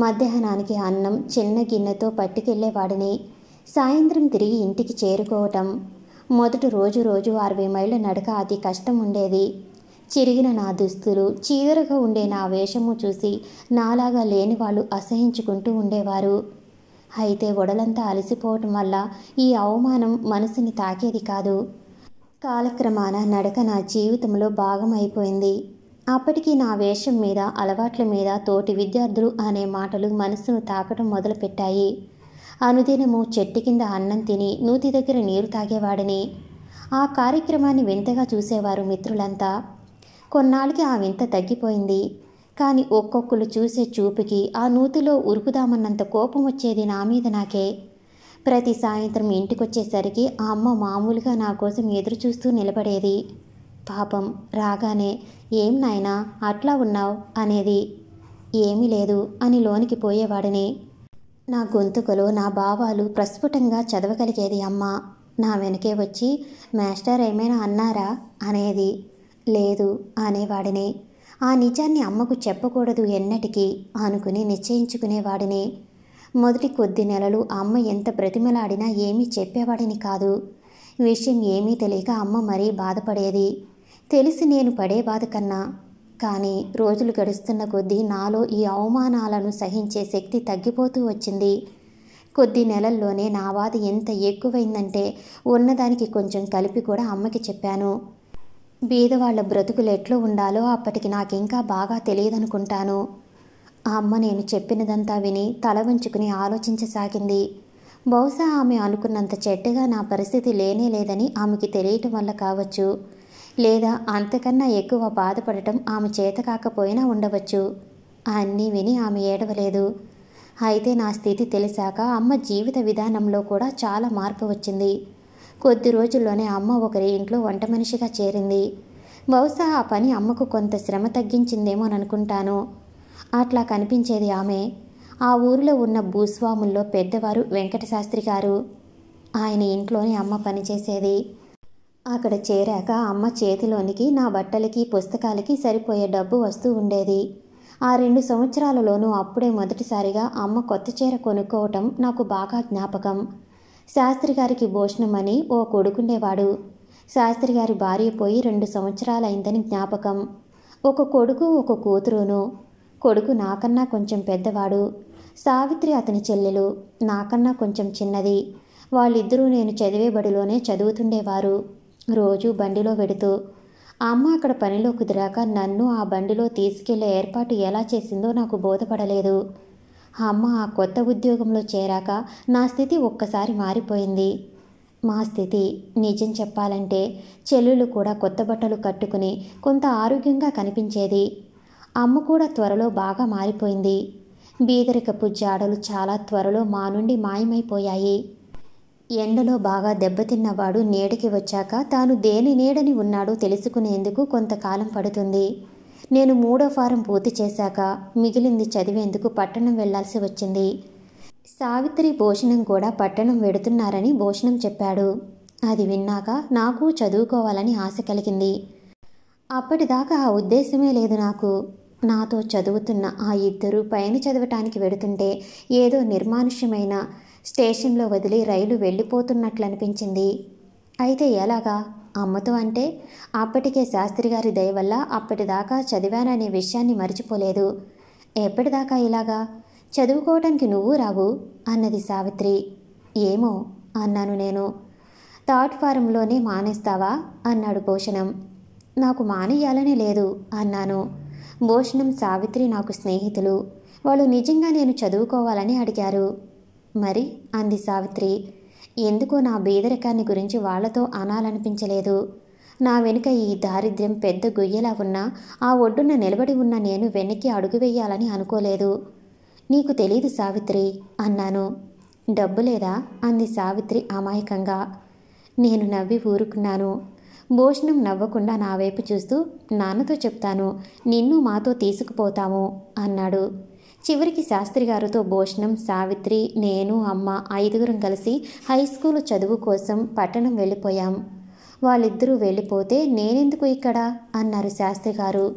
మధ్యాహ్నానికి అన్నం చిన్న గిన్నెతో పట్టుకెళ్లేవాడిని. సాయంత్రం తిరిగి ఇంటికి చేరుకోవటం. మొదటి రోజు 60 మైళ్ళ నడక అతి కష్టం ఉండేది. చిరిగిన నా దుస్తులు, చీదరగా ఉండే నా వేషము చూసి నాలాగా లేని వాళ్ళు అసహించుకుంటూ ఉండేవారు. అయితే ఒడలంతా అలసిపోవటం వల్ల ఈ అవమానం మనసుని తాకేది కాదు. కాలక్రమాన నడక నా జీవితంలో భాగం అయిపోయింది. అప్పటికి నా వేషం మీద, అలవాట్ల మీద తోటి విద్యార్థులు అనే మాటలు మనసును తాకటం మొదలుపెట్టాయి. అనుదినము చెట్టు కింద అన్నం తిని నూతి దగ్గర నీరు తాగేవాడిని. ఆ కార్యక్రమాన్ని వింతగా చూసేవారు మిత్రులంతా. కొన్నాళ్ళకి ఆ వింత తగ్గిపోయింది. కానీ ఒక్కొక్కరు చూసే చూపుకి ఆ నూతిలో ఉరుకుదామన్నంత కోపం వచ్చేది నా మీద నాకే. ప్రతి సాయంత్రం ఇంటికొచ్చేసరికి ఆ అమ్మ మామూలుగా నా కోసం ఎదురు చూస్తూ నిలబడేది. పాపం రాగానే ఏం నాయనా అట్లా ఉన్నావు అనేది. ఏమీ లేదు అని లోనికి పోయేవాడిని. నా గొంతుకలో నా భావాలు ప్రస్ఫుటంగా చదవగలిగేది అమ్మ. నా వెనకే వచ్చి మాస్టర్ ఏమైనా అన్నారా అనేది. లేదు అనేవాడిని. ఆ నిజాన్ని అమ్మకు చెప్పకూడదు ఎన్నటికీ అనుకుని నిశ్చయించుకునేవాడిని. మొదటి కొద్ది నెలలు అమ్మ ఎంత బ్రతిమలాడినా ఏమీ చెప్పేవాడిని కాదు. విషయం ఏమీ తెలియక అమ్మ మరీ బాధపడేది. తెలిసి నేను పడే బాధ కన్నా. కానీ రోజులు గడుస్తున్న కొద్దీ నాలో ఈ అవమానాలను సహించే శక్తి తగ్గిపోతూ వచ్చింది. కొద్ది నెలల్లోనే నా బాధ ఎంత ఎక్కువైందంటే ఉన్నదానికి కొంచెం కలిపి కూడా అమ్మకి చెప్పాను. బీదవాళ్ల బ్రతుకులు ఎట్లు ఉండాలో అప్పటికి నాకింకా బాగా తెలియదనుకుంటాను. ఆ అమ్మ నేను చెప్పినదంతా విని తల వంచుకుని ఆలోచించసాగింది. బహుశా ఆమె అనుకున్నంత చెడ్డగా నా పరిస్థితి లేనే లేదని ఆమెకి తెలియటం వల్ల కావచ్చు. లేదా అంతకన్నా ఎక్కువ బాధపడటం ఆమె చేత కాకపోయినా ఉండవచ్చు. అన్నీ విని ఆమె ఏడవలేదు. అయితే నా స్థితి తెలిసాక అమ్మ జీవిత విధానంలో కూడా చాలా మార్పు వచ్చింది. కొద్ది రోజుల్లోనే అమ్మ ఒకరి ఇంట్లో వంట మనిషిగా చేరింది. బహుశా ఆ పని అమ్మకు కొంత శ్రమ తగ్గించిందేమోననుకుంటాను. అట్లా కనిపించేది ఆమె. ఆ ఊరిలో ఉన్న భూస్వాముల్లో పెద్దవారు వెంకటశాస్త్రి గారు. ఆయన ఇంట్లోనే అమ్మ పనిచేసేది. అక్కడ చేరాక అమ్మ చేతిలోనికి నా బట్టలకి పుస్తకాలకి సరిపోయే డబ్బు వస్తూ ఉండేది. ఆ 2 సంవత్సరాలలోనూ అప్పుడే మొదటిసారిగా అమ్మ కొత్త చీర కొనుక్కోవటం నాకు బాగా జ్ఞాపకం. శాస్త్రి గారికి భూషణమని ఓ కొడుకుండేవాడు. శాస్త్రి గారి భార్య పోయి 2 సంవత్సరాలైందని జ్ఞాపకం. ఒక కొడుకు ఒక కూతురును. కొడుకు నాకన్నా కొంచెం పెద్దవాడు. సావిత్రి అతని చెల్లెలు, నాకన్నా కొంచెం చిన్నది. వాళ్ళిద్దరూ నేను చదివే బడిలోనే చదువుతుండేవారు. రోజు బండిలో వెడుతూ. అమ్మ అక్కడ పనిలో కుదిరాక నన్ను ఆ బండిలో తీసుకెళ్లే ఏర్పాటు ఎలా చేసిందో నాకు బోధపడలేదు. అమ్మ ఆ కొత్త ఉద్యోగంలో చేరాక నా స్థితి ఒక్కసారి మారిపోయింది. మా స్థితి నిజం చెప్పాలంటే చెల్లెలు కూడా కొత్త బట్టలు కట్టుకుని కొంత ఆరోగ్యంగా కనిపించేది. అమ్మ కూడా త్వరలో బాగా మారిపోయింది. బీదరికపు జాడలు చాలా త్వరలో మా నుండి మాయమైపోయాయి. ఎండలో బాగా దెబ్బతిన్నవాడు నీడకి వచ్చాక తాను దేని నీడని ఉన్నాడో తెలుసుకునేందుకు కొంతకాలం పడుతుంది. నేను 3వ ఫారం పూర్తి చేశాక మిగిలింది చదివేందుకు పట్టణం వెళ్లాల్సి వచ్చింది. సావిత్రి భూషణం కూడా పట్టణం వెడుతున్నారని భూషణం చెప్పాడు. అది విన్నాక నాకు చదువుకోవాలని ఆశ కలిగింది. అప్పటిదాకా ఆ ఉద్దేశమే లేదు నాకు. నాతో చదువుతున్న ఆ ఇద్దరు పైన చదవటానికి వెడుతుంటే ఏదో నిర్మానుష్యమైన స్టేషన్లో వదిలి రైలు వెళ్ళిపోతున్నట్లనిపించింది. అయితే ఎలాగా? అమ్మతో అంటే అప్పటికే శాస్త్రిగారి దయ వల్ల అప్పటిదాకా చదివాననే విషయాన్ని మర్చిపోలేదు. ఎప్పటిదాకా ఇలాగా? చదువుకోవటానికి నువ్వు రావు అన్నది సావిత్రి. ఏమో అన్నాను నేను. 3rd ఫారంలోనే మానేస్తావా అన్నాడు భూషణం. నాకు మానేయాలని లేదు అన్నాను. భూషణం సావిత్రి నాకు స్నేహితులు. వాళ్ళు నిజంగా నేను చదువుకోవాలని అడిగారు. మరి అంది సావిత్రి. ఎందుకో నా బీదరికాన్ని గురించి వాళ్లతో అనాలనిపించలేదు. నా వెనుక ఈ దారిద్ర్యం పెద్ద గొయ్యలా ఉన్నా ఆ ఒడ్డున నిలబడి ఉన్న నేను వెనక్కి అడుగు వేయాలని అనుకోలేదు. నీకు తెలీదు సావిత్రి అన్నాను. డబ్బు లేదా అంది సావిత్రి అమాయకంగా. నేను నవ్వి ఊరుకున్నాను. భూషణం నవ్వకుండా నా వైపు చూస్తూ నాన్నతో చెప్తాను, నిన్ను మాతో తీసుకుపోతాము అన్నాడు. చివరికి శాస్త్రిగారితో భూషణం, సావిత్రి, నేను, అమ్మ 5గురం కలిసి హై స్కూలు చదువు కోసం పట్టణం వెళ్ళిపోయాం. వాళ్ళిద్దరూ వెళ్ళిపోతే నేనెందుకు ఇక్కడ అన్నారు శాస్త్రిగారు.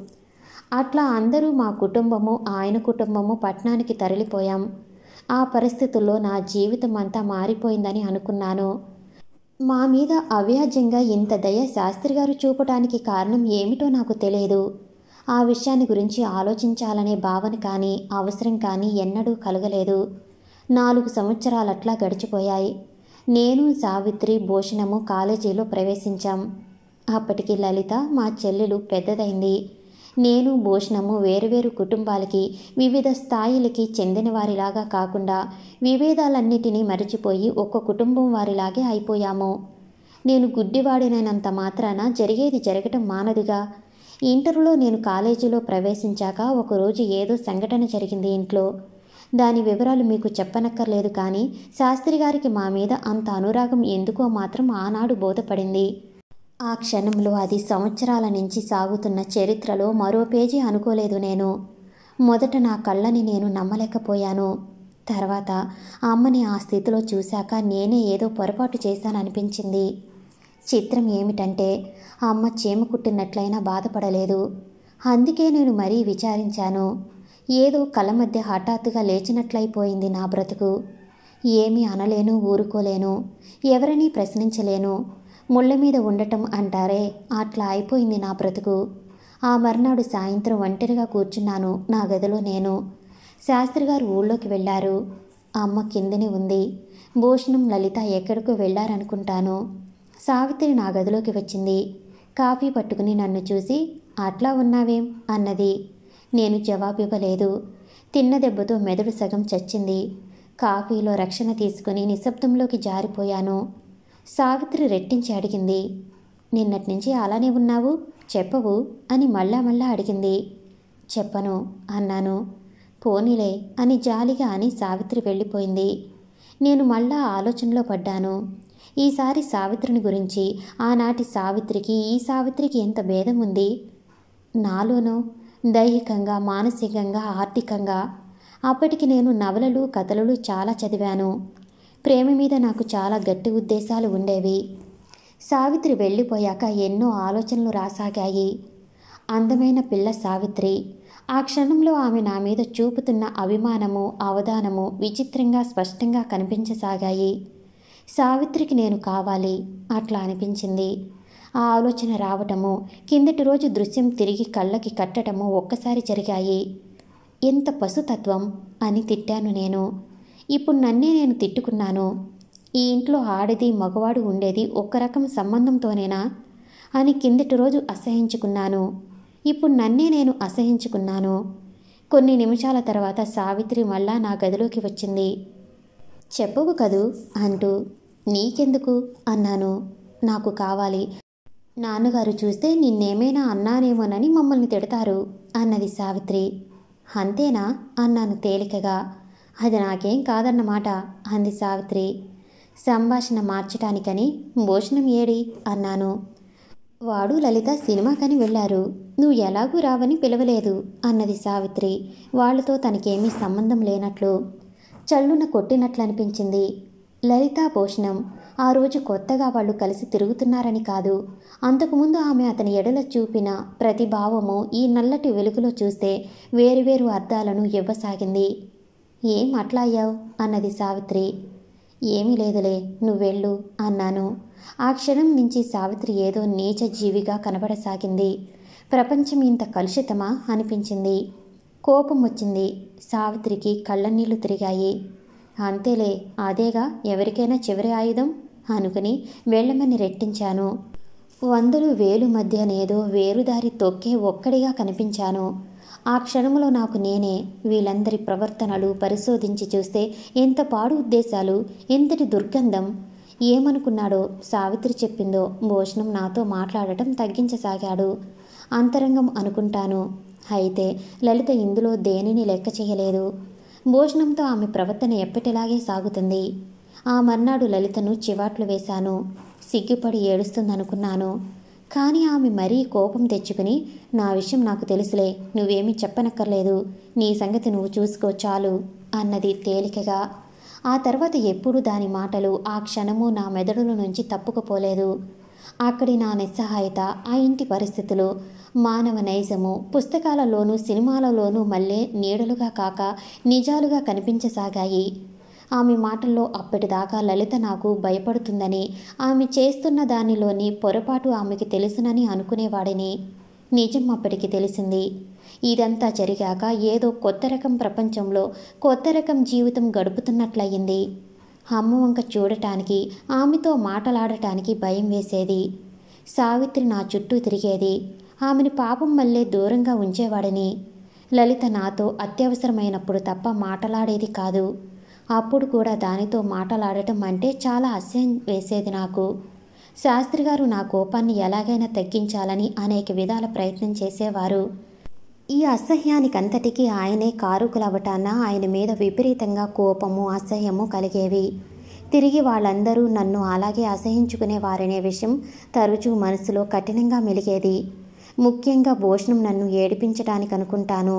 అట్లా అందరూ మా కుటుంబము ఆయన కుటుంబము పట్టణానికి తరలిపోయాం. ఆ పరిస్థితుల్లో నా జీవితం అంతా మారిపోయిందని అనుకున్నాను. మా మీద అవ్యాజ్యంగా ఇంత దయ శాస్త్రిగారు చూపటానికి కారణం ఏమిటో నాకు తెలియదు. ఆ విషయాన్ని గురించి ఆలోచించాలనే భావన కానీ అవసరం కానీ ఎన్నడూ కలగలేదు. 4 సంవత్సరాలట్లా గడిచిపోయాయి. నేను, సావిత్రి, భూషణము కాలేజీలో ప్రవేశించాం. అప్పటికి లలిత మా చెల్లెలు పెద్దదైంది. నేను, భూషణము వేరువేరు కుటుంబాలకి వివిధ స్థాయిలకి చెందిన వారిలాగా కాకుండా విభేదాలన్నిటినీ మరిచిపోయి ఒక్క కుటుంబం వారిలాగే అయిపోయాము. నేను గుడ్డివాడినైనంత మాత్రాన జరిగేది జరగటం మానదుగా. ఇంటర్లో నేను కాలేజీలో ప్రవేశించాక ఒకరోజు ఏదో సంఘటన జరిగింది ఇంట్లో. దాని వివరాలు మీకు చెప్పనక్కర్లేదు, కానీ శాస్త్రిగారికి మా మీద అంత అనురాగం ఎందుకో మాత్రం ఆనాడు బోధపడింది. ఆ క్షణంలో అది సంవత్సరాల నుంచి సాగుతున్న చరిత్రలో మరో పేజీ అనుకోలేదు నేను. మొదట నా కళ్ళని నేను నమ్మలేకపోయాను. తర్వాత అమ్మని ఆ స్థితిలో చూశాక నేనే ఏదో పొరపాటు చేశాననిపించింది. చిత్రం ఏమిటంటే అమ్మ చీమ కుట్టినట్లయినా బాధపడలేదు. అందుకే నేను మరీ విచారించాను. ఏదో కళ్ళ మధ్య హఠాత్తుగా లేచినట్లయిపోయింది నా బ్రతుకు. ఏమీ అనలేను, ఊరుకోలేను, ఎవరినీ ప్రశ్నించలేను. ముళ్ళ మీద ఉండటం అంటారే, అట్లా అయిపోయింది నా బ్రతుకు. ఆ మర్నాడు సాయంత్రం ఒంటరిగా కూర్చున్నాను నా గదిలో నేను. శాస్త్రిగారు ఊళ్ళోకి వెళ్ళారు. అమ్మ కిందనే ఉంది. భూషణం, లలిత ఎక్కడికో వెళ్ళారనుకుంటాను. సావిత్రి నా గదిలోకి వచ్చింది. కాఫీ పట్టుకుని నన్ను చూసి అట్లా ఉన్నావేం అన్నది. నేను జవాబివ్వలేదు. తిన్న దెబ్బతో మెదడు సగం చచ్చింది. కాఫీలో రక్షణ తీసుకుని నిశ్శబ్దంలోకి జారిపోయాను. సావిత్రి రెట్టించి అడిగింది, నిన్నటి నుంచి అలానే ఉన్నావు, చెప్పవు అని మళ్ళా అడిగింది. చెప్పను అన్నాను. పోనీలే అని జాలిగా అని సావిత్రి వెళ్ళిపోయింది. నేను మళ్ళా ఆలోచనలో పడ్డాను. ఈసారి సావిత్రిని గురించి. ఆనాటి సావిత్రికి ఈ సావిత్రికి ఎంత భేదం ఉంది నాలోనూ, దైహికంగా, మానసికంగా, ఆర్థికంగా. అప్పటికి నేను నవలలు, కథలు చాలా చదివాను. ప్రేమ మీద నాకు చాలా గట్టి ఉద్దేశాలు ఉండేవి. సావిత్రి వెళ్ళిపోయాక ఎన్నో ఆలోచనలు రాసాగాయి. అందమైన పిల్ల సావిత్రి. ఆ క్షణంలో ఆమె నా మీద చూపుతున్న అభిమానము, అవధానము విచిత్రంగా స్పష్టంగా కనిపించసాగాయి. సావిత్రికి నేను కావాలి అట్లా అనిపించింది. ఆ ఆలోచన రావటము, కిందటి రోజు దృశ్యం తిరిగి కళ్ళకి కట్టడము ఒక్కసారి జరిగాయి. ఎంత పశుతత్వం అని తిట్టాను నేను. ఇప్పుడు నన్నే నేను తిట్టుకున్నాను. ఈ ఇంట్లో ఆడది మగవాడు ఉండేది ఒక్క రకం సంబంధంతోనేనా అని కిందటి రోజు అసహించుకున్నాను. ఇప్పుడు నన్నే నేను అసహించుకున్నాను. కొన్ని నిమిషాల తర్వాత సావిత్రి మళ్ళా నా గదిలోకి వచ్చింది. చెప్పవు కదూ అంటూ. నీకెందుకు అన్నాను. నాకు కావాలి. నాన్నగారు చూస్తే నిన్నేమైనా అన్నానేమోనని మమ్మల్ని తిడతారు అన్నది సావిత్రి. అంతేనా అన్నాను తేలికగా. అది నాకేం కాదన్నమాట అంది సావిత్రి. సంభాషణ మార్చటానికని భూషణం ఏడి అన్నాను. వాడు లలిత సినిమాకని వెళ్ళారు. నువ్వు ఎలాగూ రావని పిలవలేదు అన్నది సావిత్రి వాళ్లతో తనకేమీ సంబంధం లేనట్లు. చల్లున కొట్టినట్లు అనిపించింది. లలిత భూషణం ఆ రోజు కొత్తగా వాళ్ళు కలిసి తిరుగుతున్నారని కాదు, అంతకుముందు ఆమె అతని ఎడల చూపిన ప్రతి భావము ఈ నల్లటి వెలుగులో చూస్తే వేరువేరు అర్థాలను ఇవ్వసాగింది. ఏం అట్లా అయ్యావు అన్నది సావిత్రి. ఏమీ లేదులే, నువ్వెళ్ళు అన్నాను. ఆ క్షణం నుంచి సావిత్రి ఏదో నీచ జీవిగా కనబడసాగింది. ప్రపంచం ఇంత కలుషితమా అనిపించింది. కోపం వచ్చింది. సావిత్రికి కళ్ళనీళ్లు తిరిగాయి. అంతేలే, అదేగా ఎవరికైనా చివరి ఆయుధం అనుకుని వెళ్ళమని రెట్టించాను. వందలు వేలు మధ్యనేదో వేరుదారి తొక్కే ఒక్కడిగా కనిపించాను. ఆ క్షణంలో నాకు నేనే వీళ్ళందరి ప్రవర్తనలు పరిశోధించి చూస్తే ఎంత పాడు ఉద్దేశాలు, ఎంతటి దుర్గంధం. ఏమనుకున్నాడో సావిత్రి చెప్పిందో భూషణం నాతో మాట్లాడటం తగ్గించసాగాడు. అంతరంగం అనుకుంటాను. అయితే లలిత ఇందులో దేనిని లెక్క చేయలేదు. భూషణంతో ఆమె ప్రవర్తన ఎప్పటిలాగే సాగుతుంది. ఆ మర్నాడు లలితను చివాట్లు వేశాను. సిగ్గుపడి ఏడుస్తుందనుకున్నాను. కానీ ఆమె మరీ కోపం తెచ్చుకుని, నా విషయం నాకు తెలుసులే, నువ్వేమీ చెప్పనక్కర్లేదు, నీ సంగతి నువ్వు చూసుకో చాలు అన్నది తేలికగా. ఆ తర్వాత ఎప్పుడు దాని మాటలు ఆ క్షణము నా మెదడుల నుంచి తప్పుకుపోలేదు. అక్కడి నా నిస్సహాయత, ఆ ఇంటి పరిస్థితులు, మానవ నైజము పుస్తకాలలోనూ సినిమాలలోనూ మళ్ళీ నీడలుగా కాక నిజాలుగా కనిపించసాగాయి. ఆమె మాటల్లో అప్పటిదాకా లలిత నాకు భయపడుతుందని, ఆమె చేస్తున్న దానిలోని పొరపాటు ఆమెకి తెలుసునని అనుకునేవాడిని. నిజం అప్పటికి తెలిసింది. ఇదంతా జరిగాక ఏదో కొత్త రకం ప్రపంచంలో కొత్త రకం జీవితం గడుపుతున్నట్లయింది. అమ్మ వంక చూడటానికి, ఆమెతో మాటలాడటానికి భయం వేసేది. సావిత్రి నా చుట్టూ తిరిగేది. ఆమెని పాపం వల్లే దూరంగా ఉంచేవాడిని. లలిత నాతో అత్యవసరమైనప్పుడు తప్ప మాటలాడేది కాదు. అప్పుడు కూడా దానితో మాటలాడటం అంటే చాలా అసహ్యం వేసేది నాకు. శాస్త్రిగారు నా కోపాన్ని ఎలాగైనా తగ్గించాలని అనేక విధాల ప్రయత్నం చేసేవారు. ఈ అసహ్యానికంతటికీ ఆయనే కారకులవటాన ఆయన మీద విపరీతంగా కోపము, అసహ్యము కలిగేవి. తిరిగి వాళ్ళందరూ నన్ను అలాగే అసహించుకునేవారనే విషయం తరచూ మనసులో కఠినంగా మెలిగేది. ముఖ్యంగా భూషణం నన్ను ఏడిపించడానికి అనుకుంటాను.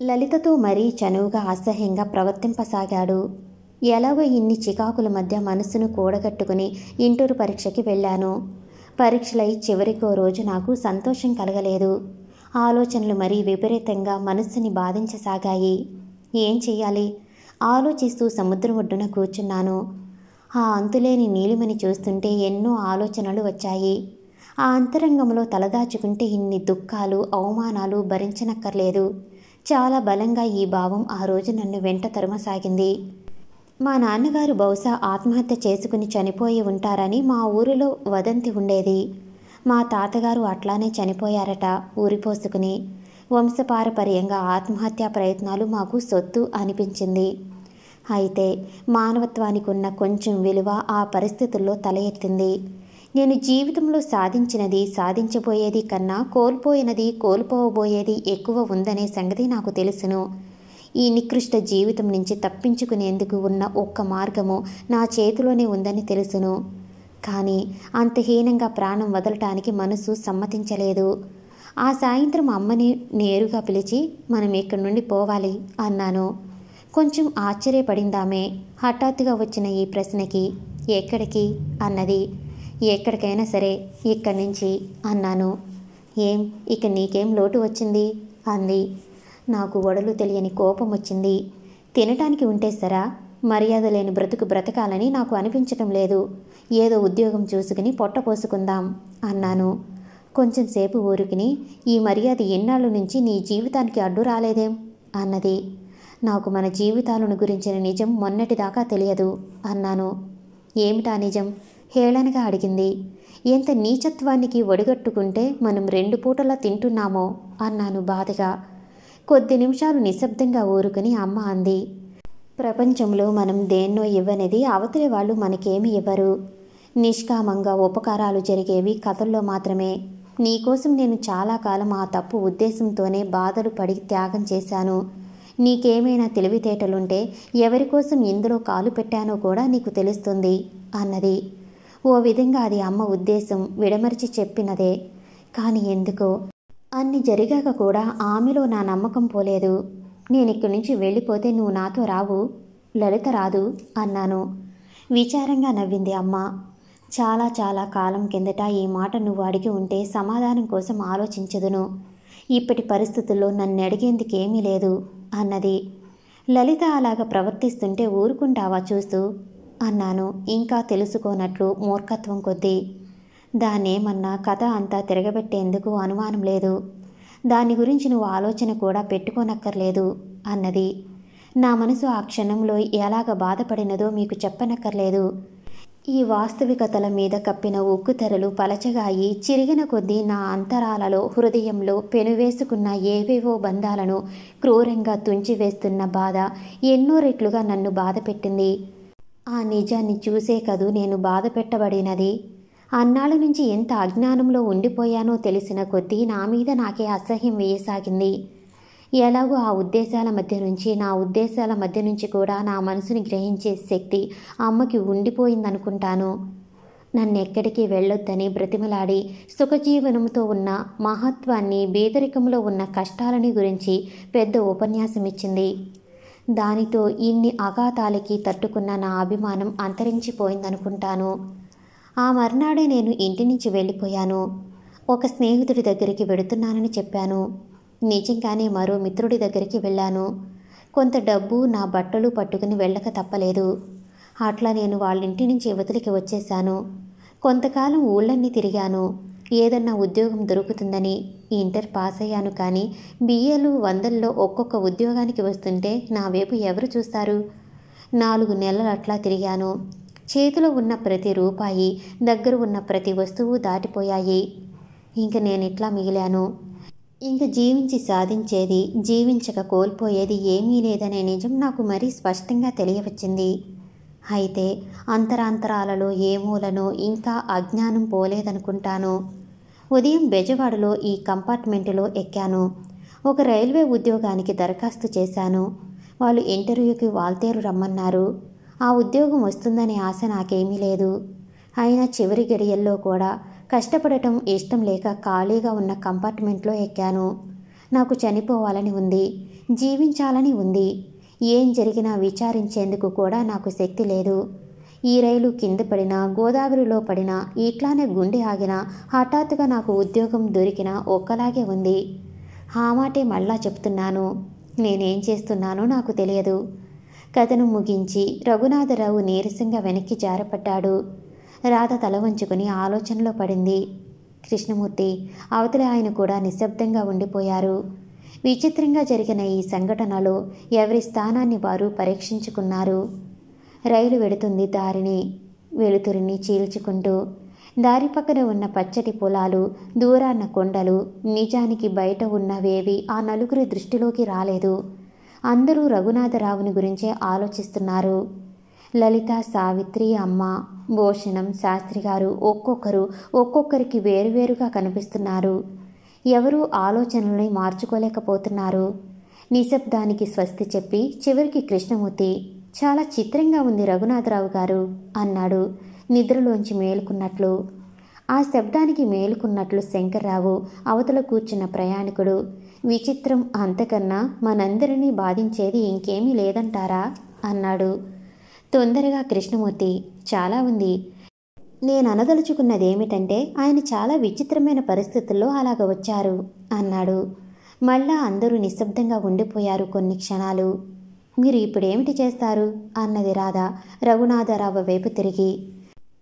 లలితతో మరీ చనువుగా అసహ్యంగా ప్రవర్తింపసాగాడు. ఎలాగో ఇన్ని చికాకుల మధ్య మనసును కూడగట్టుకుని ఇంటూరు పరీక్షకి వెళ్ళాను. పరీక్షలై చివరికో రోజు నాకు సంతోషం కలగలేదు. ఆలోచనలు మరీ విపరీతంగా మనస్సుని బాధించసాగాయి. ఏం చెయ్యాలి ఆలోచిస్తూ సముద్రం ఒడ్డున కూర్చున్నాను. ఆ అంతులేని నీలిమని చూస్తుంటే ఎన్నో ఆలోచనలు వచ్చాయి. ఆ అంతరంగంలో తలదాచుకుంటే ఇన్ని దుఃఖాలు, అవమానాలు భరించనక్కర్లేదు. చాలా బలంగా ఈ భావం ఆ రోజు నన్ను వెంట తరుమసాగింది. మా నాన్నగారు బహుశా ఆత్మహత్య చేసుకుని చనిపోయి ఉంటారని మా ఊరిలో వదంతి ఉండేది. మా తాతగారు అట్లానే చనిపోయారట ఊరిపోసుకుని. వంశపారపర్యంగా ఆత్మహత్యా ప్రయత్నాలు మాకు సొత్తు అనిపించింది. అయితే మానవత్వానికి ఉన్న కొంచెం విలువ ఆ పరిస్థితుల్లో తల ఎత్తింది. నేను జీవితంలో సాధించినది, సాధించబోయేది కన్నా కోల్పోయినది, కోల్పోబోయేది ఎక్కువ ఉందనే సంగతి నాకు తెలుసును. ఈ నికృష్ట జీవితం నుంచి తప్పించుకునేందుకు ఉన్న ఒక్క మార్గము నా చేతిలోనే ఉందని తెలుసును. కానీ అంత హీనంగా ప్రాణం వదలటానికి మనసు సమ్మతించలేదు. ఆ సాయంత్రం అమ్మని నేరుగా పిలిచి, మనం ఇక్కడి నుండి పోవాలి అన్నాను. కొంచెం ఆశ్చర్యపడిందామే హఠాత్తుగా వచ్చిన ఈ ప్రశ్నకి. ఎక్కడికి అన్నది. ఎక్కడికైనా సరే, ఇక్కడి నుంచి అన్నాను. ఏం ఇక నీకేం లోటు వచ్చింది అంది. నాకు ఒడలు తెలియని కోపం వచ్చింది. తినటానికి ఉంటే సరా, మర్యాద లేని బ్రతుకు బ్రతకాలని నాకు అనిపించటం లేదు. ఏదో ఉద్యోగం చూసుకుని పొట్ట పోసుకుందాం అన్నాను. కొంచెంసేపు ఊరుకుని, ఈ మర్యాద ఎన్నాళ్ళ నుంచి నీ జీవితానికి అడ్డు రాలేదేం అన్నది. నాకు మన జీవితాలను గురించిన నిజం మొన్నటిదాకా తెలియదు అన్నాను. ఏమిటా నిజం? హేళనగా అడిగింది. ఎంత నీచత్వానికి ఒడిగట్టుకుంటే మనం 2 పూటలా తింటున్నామో అన్నాను బాధగా. కొద్ది నిమిషాలు నిశ్శబ్దంగా ఊరుకుని అమ్మ అంది. ప్రపంచంలో మనం దేన్నో ఇవ్వనిది అవతలి వాళ్ళు మనకేమీ ఇవ్వరు. నిష్కామంగా ఉపకారాలు జరిగేవి కథల్లో మాత్రమే. నీకోసం నేను చాలా కాలం ఆ తప్పు ఉద్దేశంతోనే బాధలు పడి త్యాగం చేశాను. నీకేమైనా తెలివితేటలుంటే ఎవరికోసం ఇందులో కాలు పెట్టానో కూడా నీకు తెలుస్తుంది అన్నది. ఓ విధంగా అది అమ్మ ఉద్దేశం విడమర్చి చెప్పినదే. కానీ ఎందుకో అన్ని జరిగాక కూడా ఆమెలో నా నమ్మకం పోలేదు. నేనిక్కడి నుంచి వెళ్ళిపోతే నువ్వు నాతో రావు? లలిత రాదు అన్నాను. విచారంగా నవ్వింది అమ్మ. చాలా చాలా కాలం కిందట ఈ మాట నువ్వు అడిగి ఉంటే సమాధానం కోసం ఆలోచించదును. ఇప్పటి పరిస్థితుల్లో నన్ను అడిగేందుకేమీ లేదు అన్నది. లలిత అలాగ ప్రవర్తిస్తుంటే ఊరుకుంటావా చూస్తూ అన్నాను, ఇంకా తెలుసుకోనట్లు మూర్ఖత్వం కొద్దీ. దాన్నేమన్నా కథ అంతా తిరగబెట్టేందుకు అనుమానం లేదు. దాని గురించి నువ్వు ఆలోచన కూడా పెట్టుకోనక్కర్లేదు అన్నది. నా మనసు ఆ క్షణంలో ఎలాగ బాధపడినదో మీకు చెప్పనక్కర్లేదు. ఈ వాస్తవికతల మీద కప్పిన ఉక్కు తెరలు పలచగా అయి చిరిగిన కొద్దీ నా అంతరాలలో హృదయంలో పెనువేసుకున్న ఏవేవో బంధాలను క్రూరంగా తుంచివేస్తున్న బాధ ఎన్నో రెట్లుగా నన్ను బాధపెట్టింది. ఆ నిజాన్ని చూసే కదూ నేను బాధ పెట్టబడినది. అన్నాళ్ళ నుంచి ఎంత అజ్ఞానంలో ఉండిపోయానో తెలిసిన కొద్దీ నా మీద నాకే అసహ్యం వేయసాగింది. ఎలాగో ఆ ఉద్దేశాల మధ్య నుంచి నా ఉద్దేశాల మధ్య నుంచి కూడా నా మనసుని గ్రహించే శక్తి అమ్మకి ఉండిపోయిందనుకుంటాను. నన్నెక్కడికి వెళ్ళొద్దని బ్రతిమలాడి సుఖజీవనంతో ఉన్న మహత్వాన్ని, బేదరికంలో ఉన్న కష్టాలని గురించి పెద్ద ఉపన్యాసం ఇచ్చింది. దానితో ఇన్ని అఘాతాలకి తట్టుకున్న నా అభిమానం అంతరించిపోయిందనుకుంటాను. ఆ మర్నాడే నేను ఇంటి నుంచి వెళ్ళిపోయాను. ఒక స్నేహితుడి దగ్గరికి వెడుతున్నానని చెప్పాను. నిజంగానే మరో మిత్రుడి దగ్గరికి వెళ్ళాను. కొంత డబ్బు, నా బట్టలు పట్టుకుని వెళ్ళక తప్పలేదు. అట్లా నేను వాళ్ళింటి నుంచి యువతలికి వచ్చేశాను. కొంతకాలం ఊళ్ళన్నీ తిరిగాను. ఏదన్నా ఉద్యోగం దొరుకుతుందని. ఇంటర్ పాస్ అయ్యాను, కానీ బిఏలు 100ల్లో ఒక్కొక్క ఉద్యోగానికి వస్తుంటే నా వైపు ఎవరు చూస్తారు? 4 నెలలు అట్లా తిరిగాను. చేతిలో ఉన్న ప్రతి రూపాయి, దగ్గర ఉన్న ప్రతి వస్తువు దాటిపోయాయి. ఇంక నేనిట్లా మిగిలాను. ఇంక జీవించి సాధించేది, జీవించక కోల్పోయేది ఏమీ లేదనే నిజం నాకు మరీ స్పష్టంగా తెలియవచ్చింది. అయితే అంతరాంతరాలలో ఏ మూలనో ఇంకా అజ్ఞానం పోలేదనుకుంటాను. ఉదయం బెజవాడలో ఈ కంపార్ట్మెంటులో ఎక్కాను. ఒక రైల్వే ఉద్యోగానికి దరఖాస్తు చేశాను. వాళ్ళు ఇంటర్వ్యూకి వాల్తేరు రమ్మన్నారు. ఆ ఉద్యోగం వస్తుందనే ఆశ నాకేమీ లేదు. అయినా చివరి గడియల్లో కూడా కష్టపడటం ఇష్టం లేక ఖాళీగా ఉన్న కంపార్ట్మెంట్లో ఎక్కాను. నాకు చనిపోవాలని ఉంది, జీవించాలని ఉంది. ఏం జరిగినా విచారించేందుకు కూడా నాకు శక్తి లేదు. ఈ రైలు కింద పడినా, గోదావరిలో పడినా, ఇట్లానే గుండె ఆగినా, హఠాత్తుగా నాకు ఉద్యోగం దొరికినా ఒక్కలాగే ఉంది. ఆ మాటే మళ్ళా చెప్తున్నాను. నేనేం చేస్తున్నానో నాకు తెలియదు. కథను ముగించి రఘునాథరావు నీరసంగా వెనక్కి జారపడ్డాడు. రాధ తల వంచుకుని ఆలోచనలో పడింది. కృష్ణమూర్తి, అవతలి ఆయన కూడా నిశ్శబ్దంగా ఉండిపోయారు. విచిత్రంగా జరిగిన ఈ సంఘటనలో ఎవరి స్థానాన్ని వారు పరీక్షించుకున్నారు. రైలు వెడుతుంది దారిని, వెలుతురిని చీల్చుకుంటూ. దారి పక్కన ఉన్న పచ్చటి పొలాలు, దూరాన కొండలు, నిజానికి బయట ఉన్నవేవి ఆ నలుగురి దృష్టిలోకి రాలేదు. అందరూ రఘునాథరావుని గురించే ఆలోచిస్తున్నారు. లలిత, సావిత్రి, అమ్మ, భూషణం, శాస్త్రిగారు ఒక్కొక్కరికి వేరువేరుగా కనిపిస్తున్నారు. ఎవరూ ఆలోచనల్ని మార్చుకోలేకపోతున్నారు. నిశ్శబ్దానికి స్వస్తి చెప్పి చివరికి కృష్ణమూర్తి, చాలా చిత్రంగా ఉంది రఘునాథరావు గారు అన్నాడు నిద్రలోంచి మేలుకున్నట్లు. ఆ శబ్దానికి మేలుకున్నట్లు శంకర్రావు, అవతల కూర్చున్న ప్రయాణికుడు, విచిత్రం అంతకన్నా మనందరినీ బాధించేది ఇంకేమీ లేదంటారా అన్నాడు. తొందరగా కృష్ణమూర్తి, చాలా ఉంది. నేను అనదలుచుకున్నదేమిటంటే ఆయన చాలా విచిత్రమైన పరిస్థితుల్లో అలాగ వచ్చారు అన్నాడు. మళ్ళా అందరూ నిశ్శబ్దంగా ఉండిపోయారు కొన్ని క్షణాలు. మీరు ఇప్పుడేమిటి చేస్తారు అన్నది రాధ రఘునాథరావు వైపు తిరిగి.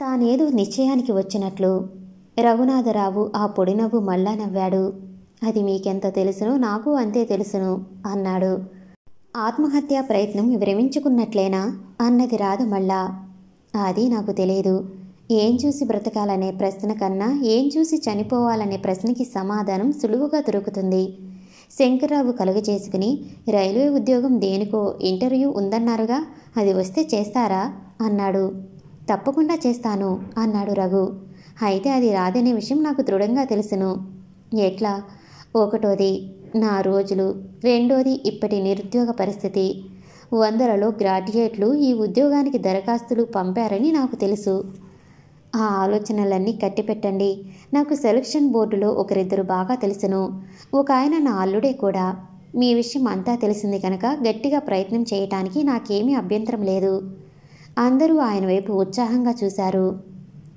తానేదో నిశ్చయానికి వచ్చినట్లు. రఘునాథరావు ఆ పొడి నవ్వు మళ్ళా నవ్వాడు. అది మీకెంత తెలుసునో నాకు అంతే తెలుసును అన్నాడు. ఆత్మహత్యా ప్రయత్నం విరమించుకున్నట్లేనా అన్నది రాధ మళ్ళా. అది నాకు తెలియదు. ఏం చూసి బ్రతకాలనే ప్రశ్న కన్నా ఏం చూసి చనిపోవాలనే ప్రశ్నకి సమాధానం సులువుగా దొరుకుతుంది. శంకర్రావు కలుగజేసుకుని, రైల్వే ఉద్యోగం దేనికో ఇంటర్వ్యూ ఉందన్నారుగా, అది వస్తే చేస్తారా అన్నాడు. తప్పకుండా చేస్తాను అన్నాడు రఘు. అయితే అది రాదనే విషయం నాకు దృఢంగా తెలుసును. ఎట్లా? ఒకటోది నా రోజులు, రెండోది ఇప్పటి నిరుద్యోగ పరిస్థితి. 100లలో గ్రాడ్యుయేట్లు ఈ ఉద్యోగానికి దరఖాస్తులు పంపారని నాకు తెలుసు. ఆ ఆలోచనలన్నీ కట్టిపెట్టండి. నాకు సెలక్షన్ బోర్డులో ఒకరిద్దరు బాగా తెలుసును. ఒక ఆయన నా అల్లుడే కూడా. మీ విషయం అంతా తెలిసింది కనుక గట్టిగా ప్రయత్నం చేయటానికి నాకేమీ అభ్యంతరం లేదు. అందరూ ఆయన వైపు ఉత్సాహంగా చూశారు.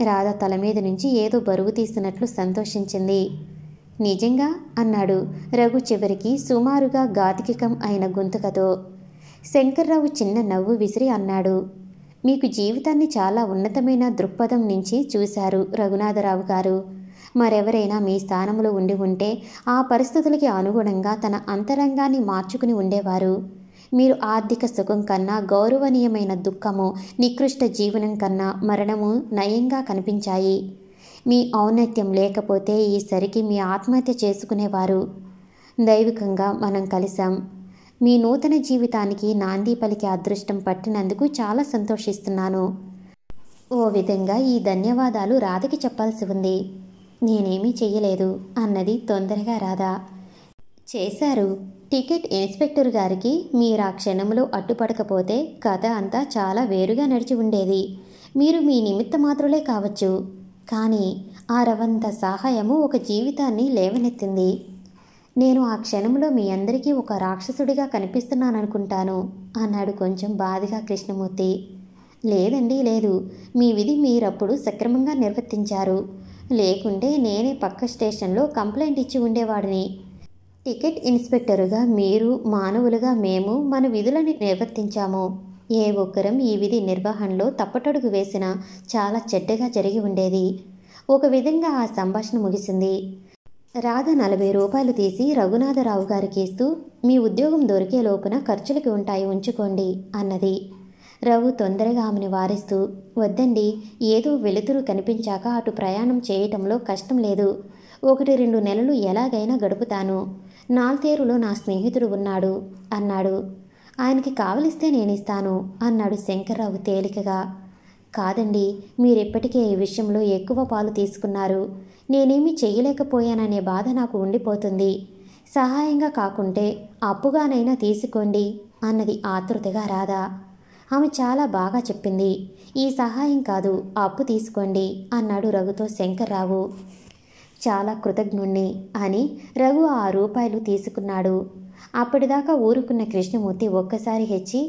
రాధ తల మీద నుంచి ఏదో బరువు తీస్తున్నట్లు సంతోషించింది. నిజంగా అన్నాడు రఘు చివరికి సుమారుగా గాతికికం అయిన గొంతుకతో. శంకర్రావు చిన్న నవ్వు విసిరి అన్నాడు. మీకు జీవితాన్ని చాలా ఉన్నతమైన దృక్పథం నుంచి చూశారు రఘునాథరావు గారు. మరెవరైనా మీ స్థానంలో ఉండి ఉంటే ఆ పరిస్థితులకి అనుగుణంగా తన అంతరంగాన్ని మార్చుకుని ఉండేవారు. మీరు ఆర్థిక సుఖం కన్నా గౌరవనీయమైన దుఃఖము, నికృష్ట జీవనం కన్నా మరణము నయంగా కనిపించాయి. మీ ఔన్నత్యం లేకపోతే ఈసరికి మీ ఆత్మహత్య చేసుకునేవారు. దైవికంగా మనం కలిశాం. మీ నూతన జీవితానికి నాంది పలికే అదృష్టం పట్టినందుకు చాలా సంతోషిస్తున్నాను. ఓ విధంగా ఈ ధన్యవాదాలు రాధకి చెప్పాల్సి ఉంది. నేనేమీ చెయ్యలేదు అన్నది తొందరగా రాధ. చేశారు. టికెట్ ఇన్స్పెక్టర్ గారికి మీరు ఆ క్షణంలో అడ్డుపడకపోతే కథ అంతా చాలా వేరుగా నడిచి ఉండేది. మీరు మీ నిమిత్త మాత్రులే కావచ్చు, కానీ ఆ రవంత సహాయము ఒక జీవితాన్ని లేవనెత్తింది. నేను ఆ క్షణంలో మీ అందరికీ ఒక రాక్షసుడిగా కనిపిస్తున్నాననుకుంటాను అన్నాడు కొంచెం బాధగా కృష్ణమూర్తి. లేదండి, లేదు. మీ విధి మీరప్పుడు సక్రమంగా నిర్వర్తించారు. లేకుంటే నేనే పక్క స్టేషన్లో కంప్లైంట్ ఇచ్చి ఉండేవాడిని. టికెట్ ఇన్స్పెక్టరుగా మీరు, మానవులుగా మేము మన విధులని నిర్వర్తించాము. ఏ ఒక్కరం ఈ విధి నిర్వహణలో తప్పటడుగు వేసినా చాలా చెడ్డగా జరిగి ఉండేది. ఒక విధంగా ఆ సంభాషణ ముగిసింది. రాధ 40 రూపాయలు తీసి రఘునాథరావు గారికి ఇస్తూ, మీ ఉద్యోగం దొరికే లోపున ఖర్చులకి ఉంటాయి, ఉంచుకోండి అన్నది. రఘు తొందరగా ఆమెను వారిస్తూ, వద్దండి, ఏదో వెలుతురు కనిపించాక అటు ప్రయాణం చేయటంలో కష్టం లేదు. 1-2 నెలలు ఎలాగైనా గడుపుతాను. నాల్తేరులో నా స్నేహితుడు ఉన్నాడు అన్నాడు. ఆయనకి కావలిస్తే నేనిస్తాను అన్నాడు శంకర్రావు తేలికగా. కాదండి, మీరెప్పటికే ఈ విషయంలో ఎక్కువ పాలు తీసుకున్నారు. నేనేమీ చెయ్యలేకపోయాననే బాధ నాకు ఉండిపోతుంది. సహాయంగా కాకుంటే అప్పుగానైనా తీసుకోండి అన్నది ఆతృతగా రాధ. ఆమె చాలా బాగా చెప్పింది. ఈ సహాయం కాదు, అప్పు తీసుకోండి అన్నాడు రఘుతో శంకర్రావు. చాలా కృతజ్ఞుణ్ణి అని రఘు ఆ రూపాయలు తీసుకున్నాడు. అప్పటిదాకా ఊరుకున్న కృష్ణమూర్తి ఒక్కసారి హెచ్చి,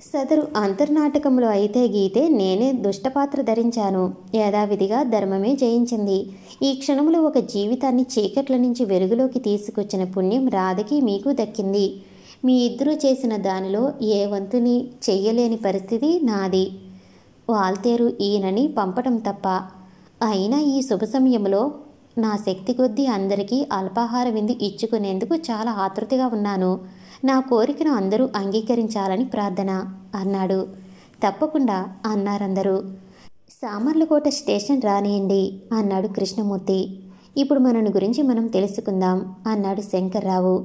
సదరు అంతర్నాటకంలో అయితే గీతే నేనే దుష్టపాత్ర ధరించాను. యథావిధిగా ధర్మమే జయించింది. ఈ క్షణంలో ఒక జీవితాన్ని చీకట్ల నుంచి వెలుగులోకి తీసుకొచ్చిన పుణ్యం రాధకి మీకు దక్కింది. మీ ఇద్దరూ చేసిన దానిలో ఏ వంతుని చెయ్యలేని పరిస్థితి నాది. వాల్తేరు ఈయనని పంపటం తప్ప. అయినా ఈ శుభ సమయంలో నా శక్తి కొద్దీ అందరికీ అల్పాహార విందు ఇచ్చుకునేందుకు చాలా ఆతృతగా ఉన్నాను. నా కోరికను అందరూ అంగీకరించాలని ప్రార్థన అన్నాడు. తప్పకుండా అన్నారందరూ. సామర్లకోట స్టేషన్ రానియండి అన్నాడు కృష్ణమూర్తి. ఇప్పుడు మనని గురించి మనం తెలుసుకుందాం అన్నాడు శంకర్రావు.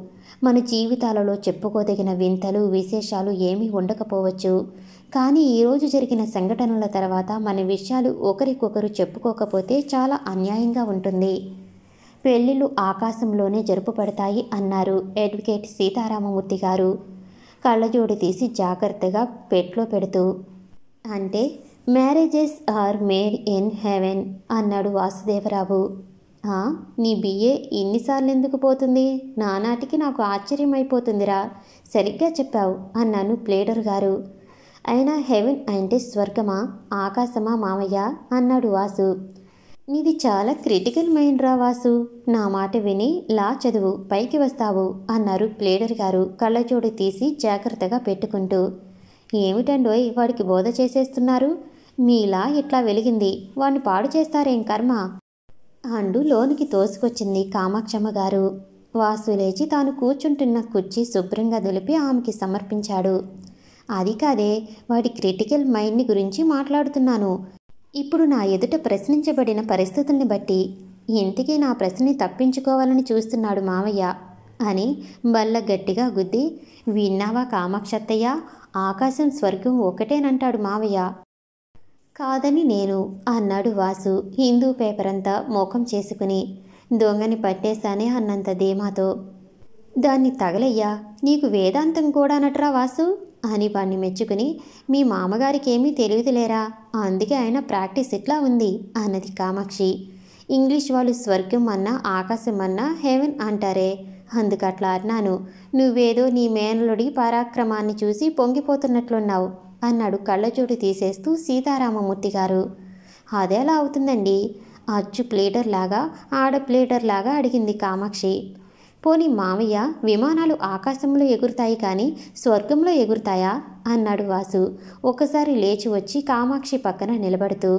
మన జీవితాలలో చెప్పుకోదగిన వింతలు, విశేషాలు ఏమీ ఉండకపోవచ్చు. కానీ ఈరోజు జరిగిన సంఘటనల తర్వాత మన విషయాలు ఒకరికొకరు చెప్పుకోకపోతే చాలా అన్యాయంగా ఉంటుంది. పెళ్ళిళ్ళు ఆకాశంలోనే జరుపుపడతాయి అన్నారు అడ్వకేట్ సీతారామమూర్తి గారు, కళ్ళజోడు తీసి జాగ్రత్తగా పెట్లో పెడుతూ. అంటే marriages are made in heaven అన్నాడు వాసుదేవరావు. నీ బిఏ ఇన్నిసార్లు ఎందుకు పోతుంది? నానాటికి నాకు ఆశ్చర్యమైపోతుందిరా. సరిగ్గా చెప్పావు అన్నాను ప్లేడర్ గారు. అయినా హెవెన్ అంటే స్వర్గమా, ఆకాశమా మామయ్య అన్నాడు వాసు. నీది చాలా క్రిటికల్ మైండ్ రా వాసు. నా మాట విని లా చదువు, పైకి వస్తావు అన్నారు ప్లేడర్ గారు కళ్ళజోడు తీసి జాగ్రత్తగా పెట్టుకుంటూ. ఏమిటండోయ్ వాడికి బోధ చేసేస్తున్నారు? మీలా ఇట్లా వెలిగింది, వాడిని పాడు చేస్తారేం కర్మ. అంటూ లోనికి తోసుకొచ్చింది కామాక్షమ్మ గారు. వాసు లేచి తాను కూర్చుంటున్న కుర్చీ శుభ్రంగా దులిపి ఆమెకి సమర్పించాడు. అది కాదే, వాడి క్రిటికల్ మైండ్ని గురించి మాట్లాడుతున్నాను. ఇప్పుడు నా ఎదుట ప్రశ్నించబడిన పరిస్థితుల్ని బట్టి ఇంతకీ నా ప్రశ్నని తప్పించుకోవాలని చూస్తున్నాడు మావయ్య అని బల్ల గట్టిగా గుద్ది, విన్నావా కామాక్షత్తయ్య, ఆకాశం స్వర్గం ఒకటేనంటాడు మావయ్య. కాదని నేను అన్నాడు వాసు హిందూ పేపర్ అంతా మోకం చేసుకుని. దొంగని పట్టేశానే అన్నంత ధీమాతో. దాన్ని తగలయ్యా, నీకు వేదాంతం కూడా నట్రా వాసు అని వాణ్ణి మెచ్చుకుని, మీ మామగారికి ఏమీ తెలియదులేరా, అందుకే ఆయన ప్రాక్టీస్ ఇట్లా ఉంది అన్నది కామాక్షి. ఇంగ్లీష్ వాళ్ళు స్వర్గం అన్నా ఆకాశం అన్నా హెవెన్ అంటారే, అందుకట్లా అన్నాను. నువ్వేదో నీ మేనలుడి పరాక్రమాన్ని చూసి పొంగిపోతున్నట్లున్నావు అన్నాడు కళ్ళజోడు తీసేస్తూ సీతారామమూర్తి గారు. అదెలా అవుతుందండి, అచ్చు ప్లేటర్లాగా ఆడ ప్లేటర్లాగా అడిగింది కామాక్షి. పోనీ మామయ్య, విమానాలు ఆకాశంలో ఎగురుతాయి కానీ స్వర్గంలో ఎగురుతాయా అన్నాడు వాసు ఒకసారి లేచి వచ్చి కామాక్షి పక్కన నిలబడుతూ.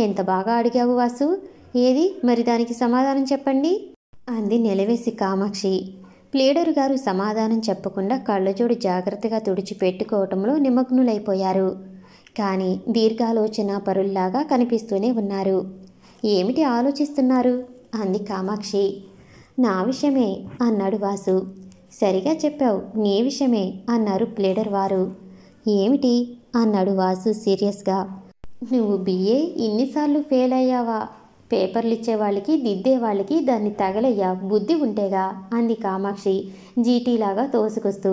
ఎంత బాగా అడిగావు వాసు, ఏది మరి దానికి సమాధానం చెప్పండి అంది నిలవేసి కామాక్షి. ప్లేడరు గారు సమాధానం చెప్పకుండా కళ్ళజోడు జాగ్రత్తగా తుడిచిపెట్టుకోవటంలో నిమగ్నులైపోయారు. కానీ దీర్ఘాలోచన పరుల్లాగా కనిపిస్తూనే ఉన్నారు. ఏమిటి ఆలోచిస్తున్నారు అంది కామాక్షి. నా విషయమే అన్నాడు వాసు. సరిగా చెప్పావు, నీ విషయమే అన్నారు ప్లేడర్ వారు. ఏమిటి అన్నాడు వాసు సీరియస్గా. నువ్వు బిఏ ఇన్నిసార్లు ఫెయిల్ అయ్యావా, పేపర్లు ఇచ్చేవాళ్ళకి దిద్దేవాళ్ళకి దాన్ని తగలయ్యా, బుద్ధి ఉంటేగా అంది కామాక్షి జీటీలాగా తోసుకొస్తూ.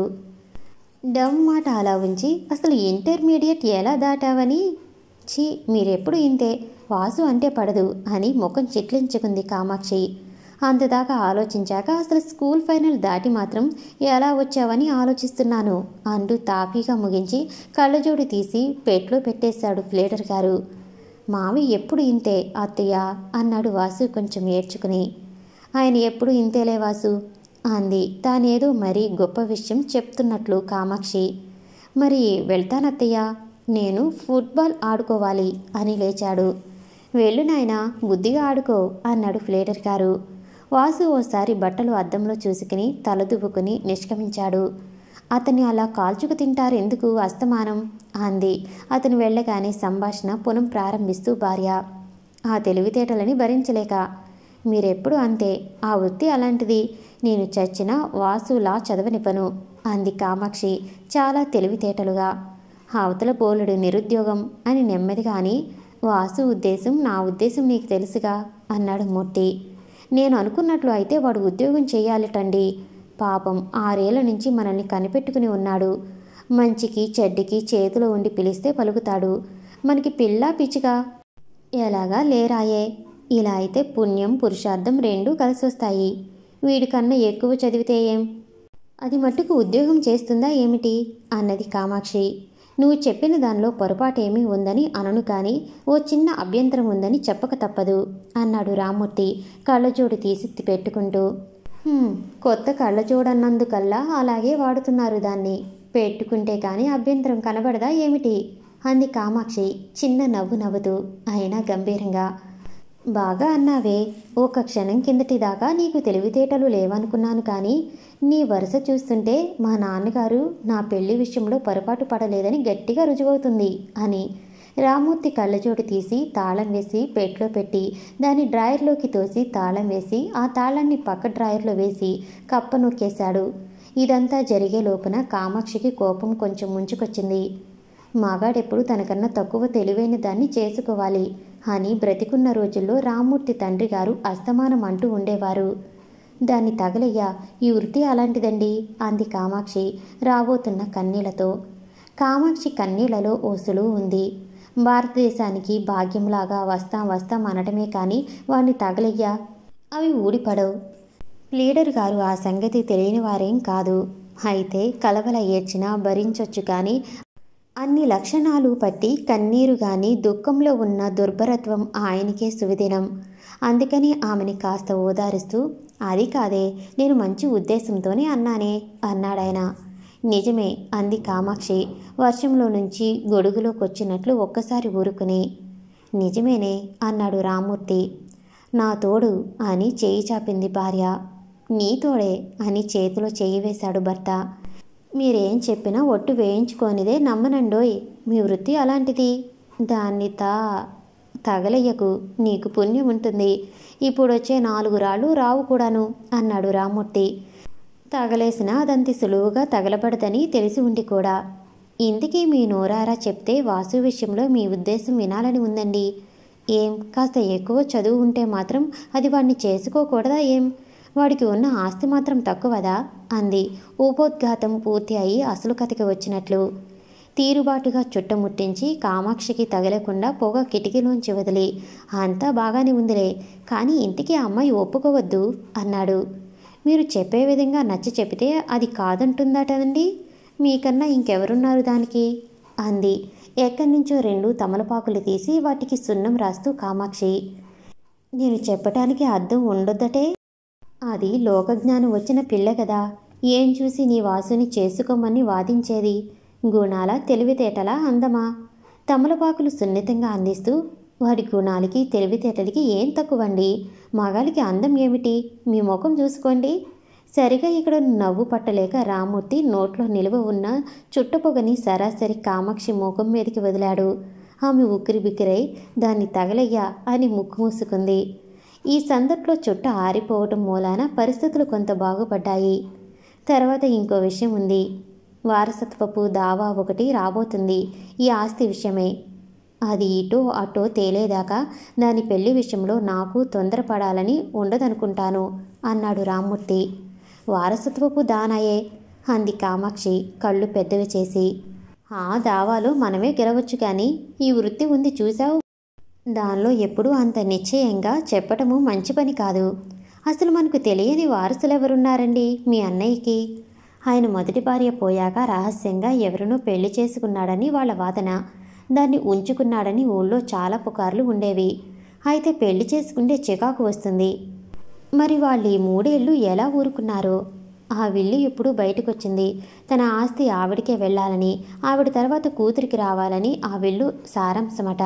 డమ్ మాట అలా ఉంచి అసలు ఇంటర్మీడియట్ ఎలా దాటావని. ఛీ, మీరెప్పుడు ఇంతే, వాసు అంటే పడదు అని ముఖం చిట్లించుకుంది కామాక్షి. అంతదాకా ఆలోచించాక అసలు స్కూల్ ఫైనల్ దాటి మాత్రం ఎలా వచ్చావని ఆలోచిస్తున్నాను అంటూ తాపీగా ముగించి కళ్ళజోడు తీసి పెట్లో పెట్టేశాడు ప్లేడర్ గారు. మావి ఎప్పుడు ఇంతే అత్తయ్య అన్నాడు వాసు కొంచెం ఏడ్చుకుని. ఆయన ఎప్పుడు ఇంతేలే వాసు అంది తానేదో మరీ గొప్ప విషయం చెప్తున్నట్లు కామాక్షి. మరి వెళ్తానత్తయ్య, నేను ఫుట్బాల్ ఆడుకోవాలి అని లేచాడు. వెళ్ళు నాయనా, బుద్ధిగా ఆడుకో అన్నాడు ప్లేడర్ గారు. వాసు ఓసారి బట్టలు అద్దంలో చూసుకుని తలదువ్వుకుని నిష్క్రమించాడు. అతన్ని అలా కాల్చుకు తింటారు ఎందుకు అస్తమానం అంది అతను వెళ్ళగానే సంభాషణ పునం ప్రారంభిస్తూ భార్య. ఆ తెలివితేటలని భరించలేక. మీరెప్పుడు అంతే, ఆ వృత్తి అలాంటిది, నేను చచ్చినా వాసులా చదవనివ్వను అంది కామాక్షి చాలా తెలివితేటలుగా. అవతల బోలుడు నిరుద్యోగం అని నెమ్మదిగా అని, వాసు ఉద్దేశం నా ఉద్దేశం నీకు తెలుసుగా అన్నాడు మూర్తి. నేను అనుకున్నట్లు అయితే వాడు ఉద్యోగం చెయ్యాలటండి. పాపం 6 ఏళ్ల నుంచి మనల్ని కనిపెట్టుకుని ఉన్నాడు. మంచికి చెడ్డికి చేతిలో ఉండి పిలిస్తే పలుకుతాడు. మనకి పిల్ల పిచ్చిగా ఎలాగా లేరాయే. ఇలా అయితే పుణ్యం పురుషార్థం రెండూ కలిసి వస్తాయి. వీడికన్నా ఎక్కువ చదివితే ఏం, అది మట్టుకు ఉద్యోగం చేస్తుందా ఏమిటి అన్నది కామాక్షి. నువ్వు చెప్పిన దానిలో పొరపాటేమీ ఉందని అనను, కానీ ఓ చిన్న అభ్యంతరం ఉందని చెప్పక తప్పదు అన్నాడు రామ్మూర్తి కళ్ళజోడు తీసి పెట్టుకుంటూ. కొత్త కళ్ళజోడన్నందుకల్లా అలాగే వాడుతున్నారు దాన్ని, పెట్టుకుంటే కానీ అభ్యంతరం కనబడదా ఏమిటి అంది కామాక్షి చిన్న నవ్వు నవ్వుతూ, అయినా గంభీరంగా. బాగా అన్నావే, ఒక క్షణం కిందటిదాకా నీకు తెలివితేటలు లేవనుకున్నాను, కానీ నీ వరుస చూస్తుంటే మా నాన్నగారు నా పెళ్లి విషయంలో పొరపాటు పడలేదని గట్టిగా రుజువవుతుంది అని రామ్మూర్తి కళ్ళజోడు తీసి తాళం వేసి పెట్లో పెట్టి దాన్ని డ్రాయర్లోకి తోసి తాళం వేసి ఆ తాళాన్ని పక్క డ్రాయర్లో వేసి కప్ప నొక్కేశాడు. ఇదంతా జరిగే లోపున కామాక్షికి కోపం కొంచెం ముంచుకొచ్చింది. మగాడెప్పుడు తనకన్నా తక్కువ తెలివైన దాన్ని చేసుకోవాలి అని బ్రతికున్న రోజుల్లో రామ్మూర్తి తండ్రి గారు అస్తమానం అంటూ ఉండేవారు. దాన్ని తగలయ్యా, ఈ వృత్తి అలాంటిదండి అంది కామాక్షి రాబోతున్న కన్నీళ్లతో. కామాక్షి కన్నీళ్లలో ఓసులు ఉంది. భారతదేశానికి భాగ్యంలాగా వస్తాం అనటమే కానీ వాణ్ణి తగలయ్యా, అవి ఊడిపడవు. లీడర్ గారు ఆ సంగతి తెలియని వారేం కాదు. అయితే కలవల ఏడ్చినా భరించొచ్చు, కానీ అన్ని లక్షణాలు పట్టి కన్నీరు గాని దుఃఖంలో ఉన్న దుర్భరత్వం ఆయనకే సువిదినం. అందుకని ఆమెని కాస్త ఓదారుస్తూ, అది కాదే, నేను మంచి ఉద్దేశంతోనే అన్నానే అన్నాడాయన. నిజమే అంది కామాక్షి వర్షంలో నుంచి గొడుగులోకొచ్చినట్లు ఒక్కసారి ఊరుకుని. నిజమేనే అన్నాడు రామ్మూర్తి. నా తోడు అని చేయి చాపింది భార్య. నీ తోడే అని చేతిలో చేయి వేశాడు భర్త. మీరేం చెప్పినా ఒట్టు వేయించుకోనిదే నమ్మనండోయ్. మీ వృత్తి అలాంటిది. దాన్ని తగలయ్యకు, నీకు పుణ్యం ఉంటుంది. ఇప్పుడొచ్చే 4 రాళ్ళు రావు కూడాను అన్నాడు రామ్మూర్తి. తగలేసినా అదంతి సులువుగా తగలబడదని తెలిసి ఉండి కూడా. ఇందుకీ మీ నోరారా చెప్తే వాసు విషయంలో మీ ఉద్దేశం వినాలని ఉందండి. ఏం కాస్త ఎక్కువ చదువు ఉంటే మాత్రం అది వాడిని చేసుకోకూడదా ఏం? వాడికి ఉన్న ఆస్తి మాత్రం తక్కువదా అంది ఉపోద్ఘాతం పూర్తి అయి అసలు కథకి వచ్చినట్లు. తీరుబాటుగా చుట్టముట్టించి కామాక్షికి తగలకుండా పొగ కిటికీలోంచి వదిలి, అంతా బాగానే ఉందిలే, కానీ ఇంటికి అమ్మాయి ఒప్పుకోవద్దు అన్నాడు. మీరు చెప్పే విధంగా నచ్చి చెబితే అది కాదంటుందటండి. మీకన్నా ఇంకెవరున్నారు దానికి అంది ఎక్కడి నుంచో 2 తమలపాకులు తీసి వాటికి సున్నం రాస్తూ కామాక్షి. నేను చెప్పటానికి అర్థం ఉండొద్దటే. అది లోకజ్ఞానం వచ్చిన పిల్ల కదా. ఏం చూసి నీ వాసుని చేసుకోమని వాదించేది? గుణాల, తెలివితేటలా, అందమా? తమలపాకులు సున్నితంగా అందిస్తూ, వాడి గుణాలకి తెలివితేటలకి ఏం తక్కువండి? మగాలికి అందం ఏమిటి? మీ ముఖం చూసుకోండి. సరిగా ఇక్కడ నవ్వు పట్టలేక రామ్మూర్తి నోట్లో నిలువ ఉన్న చుట్టపొగని సరాసరి కామాక్షి ముఖం మీదకి వదిలాడు. ఆమె ఉక్కిరి బిక్కిరై దాన్ని తగలయ్యా అని ముక్కు మూసుకుంది. ఈ సందట్లో చుట్ట ఆరిపోవటం మూలాన పరిస్థితులు కొంత బాగుపడ్డాయి. తర్వాత ఇంకో విషయం ఉంది. వారసత్వపు దావా ఒకటి రాబోతుంది ఈ ఆస్తి విషయమే. అది ఇటో అటో తేలేదాకా దాని పెళ్లి విషయంలో నాకు తొందరపడాలని ఉండదనుకుంటాను అన్నాడు రామ్మూర్తి. వారసత్వపు దానాయే అంది కామాక్షి కళ్ళు పెద్దవి చేసి. ఆ దావాలో మనమే గెలవచ్చు కానీ ఈ వృత్తి ఉంది చూశావు. దానిలో ఎప్పుడూ అంత నిశ్చయంగా చెప్పటము మంచి పని కాదు. అసలు మనకు తెలియని వారసులెవరున్నారండి మీ అన్నయ్యకి? ఆయన మొదటి భార్య పోయాక రహస్యంగా ఎవరినో పెళ్లి చేసుకున్నాడని వాళ్ళ వాదన. దాన్ని ఉంచుకున్నాడని ఊళ్ళో చాలా పుకార్లు ఉండేవి. అయితే పెళ్లి చేసుకుంటే చికాకు వస్తుంది. మరి వాళ్ళు ఈ 3 ఏళ్ళు ఎలా ఊరుకున్నారో? ఆ విల్లు ఇప్పుడు బయటకొచ్చింది. తన ఆస్తి ఆవిడికే వెళ్ళాలని, ఆవిడ తర్వాత కూతురికి రావాలని ఆ విల్లు సారాంశమట.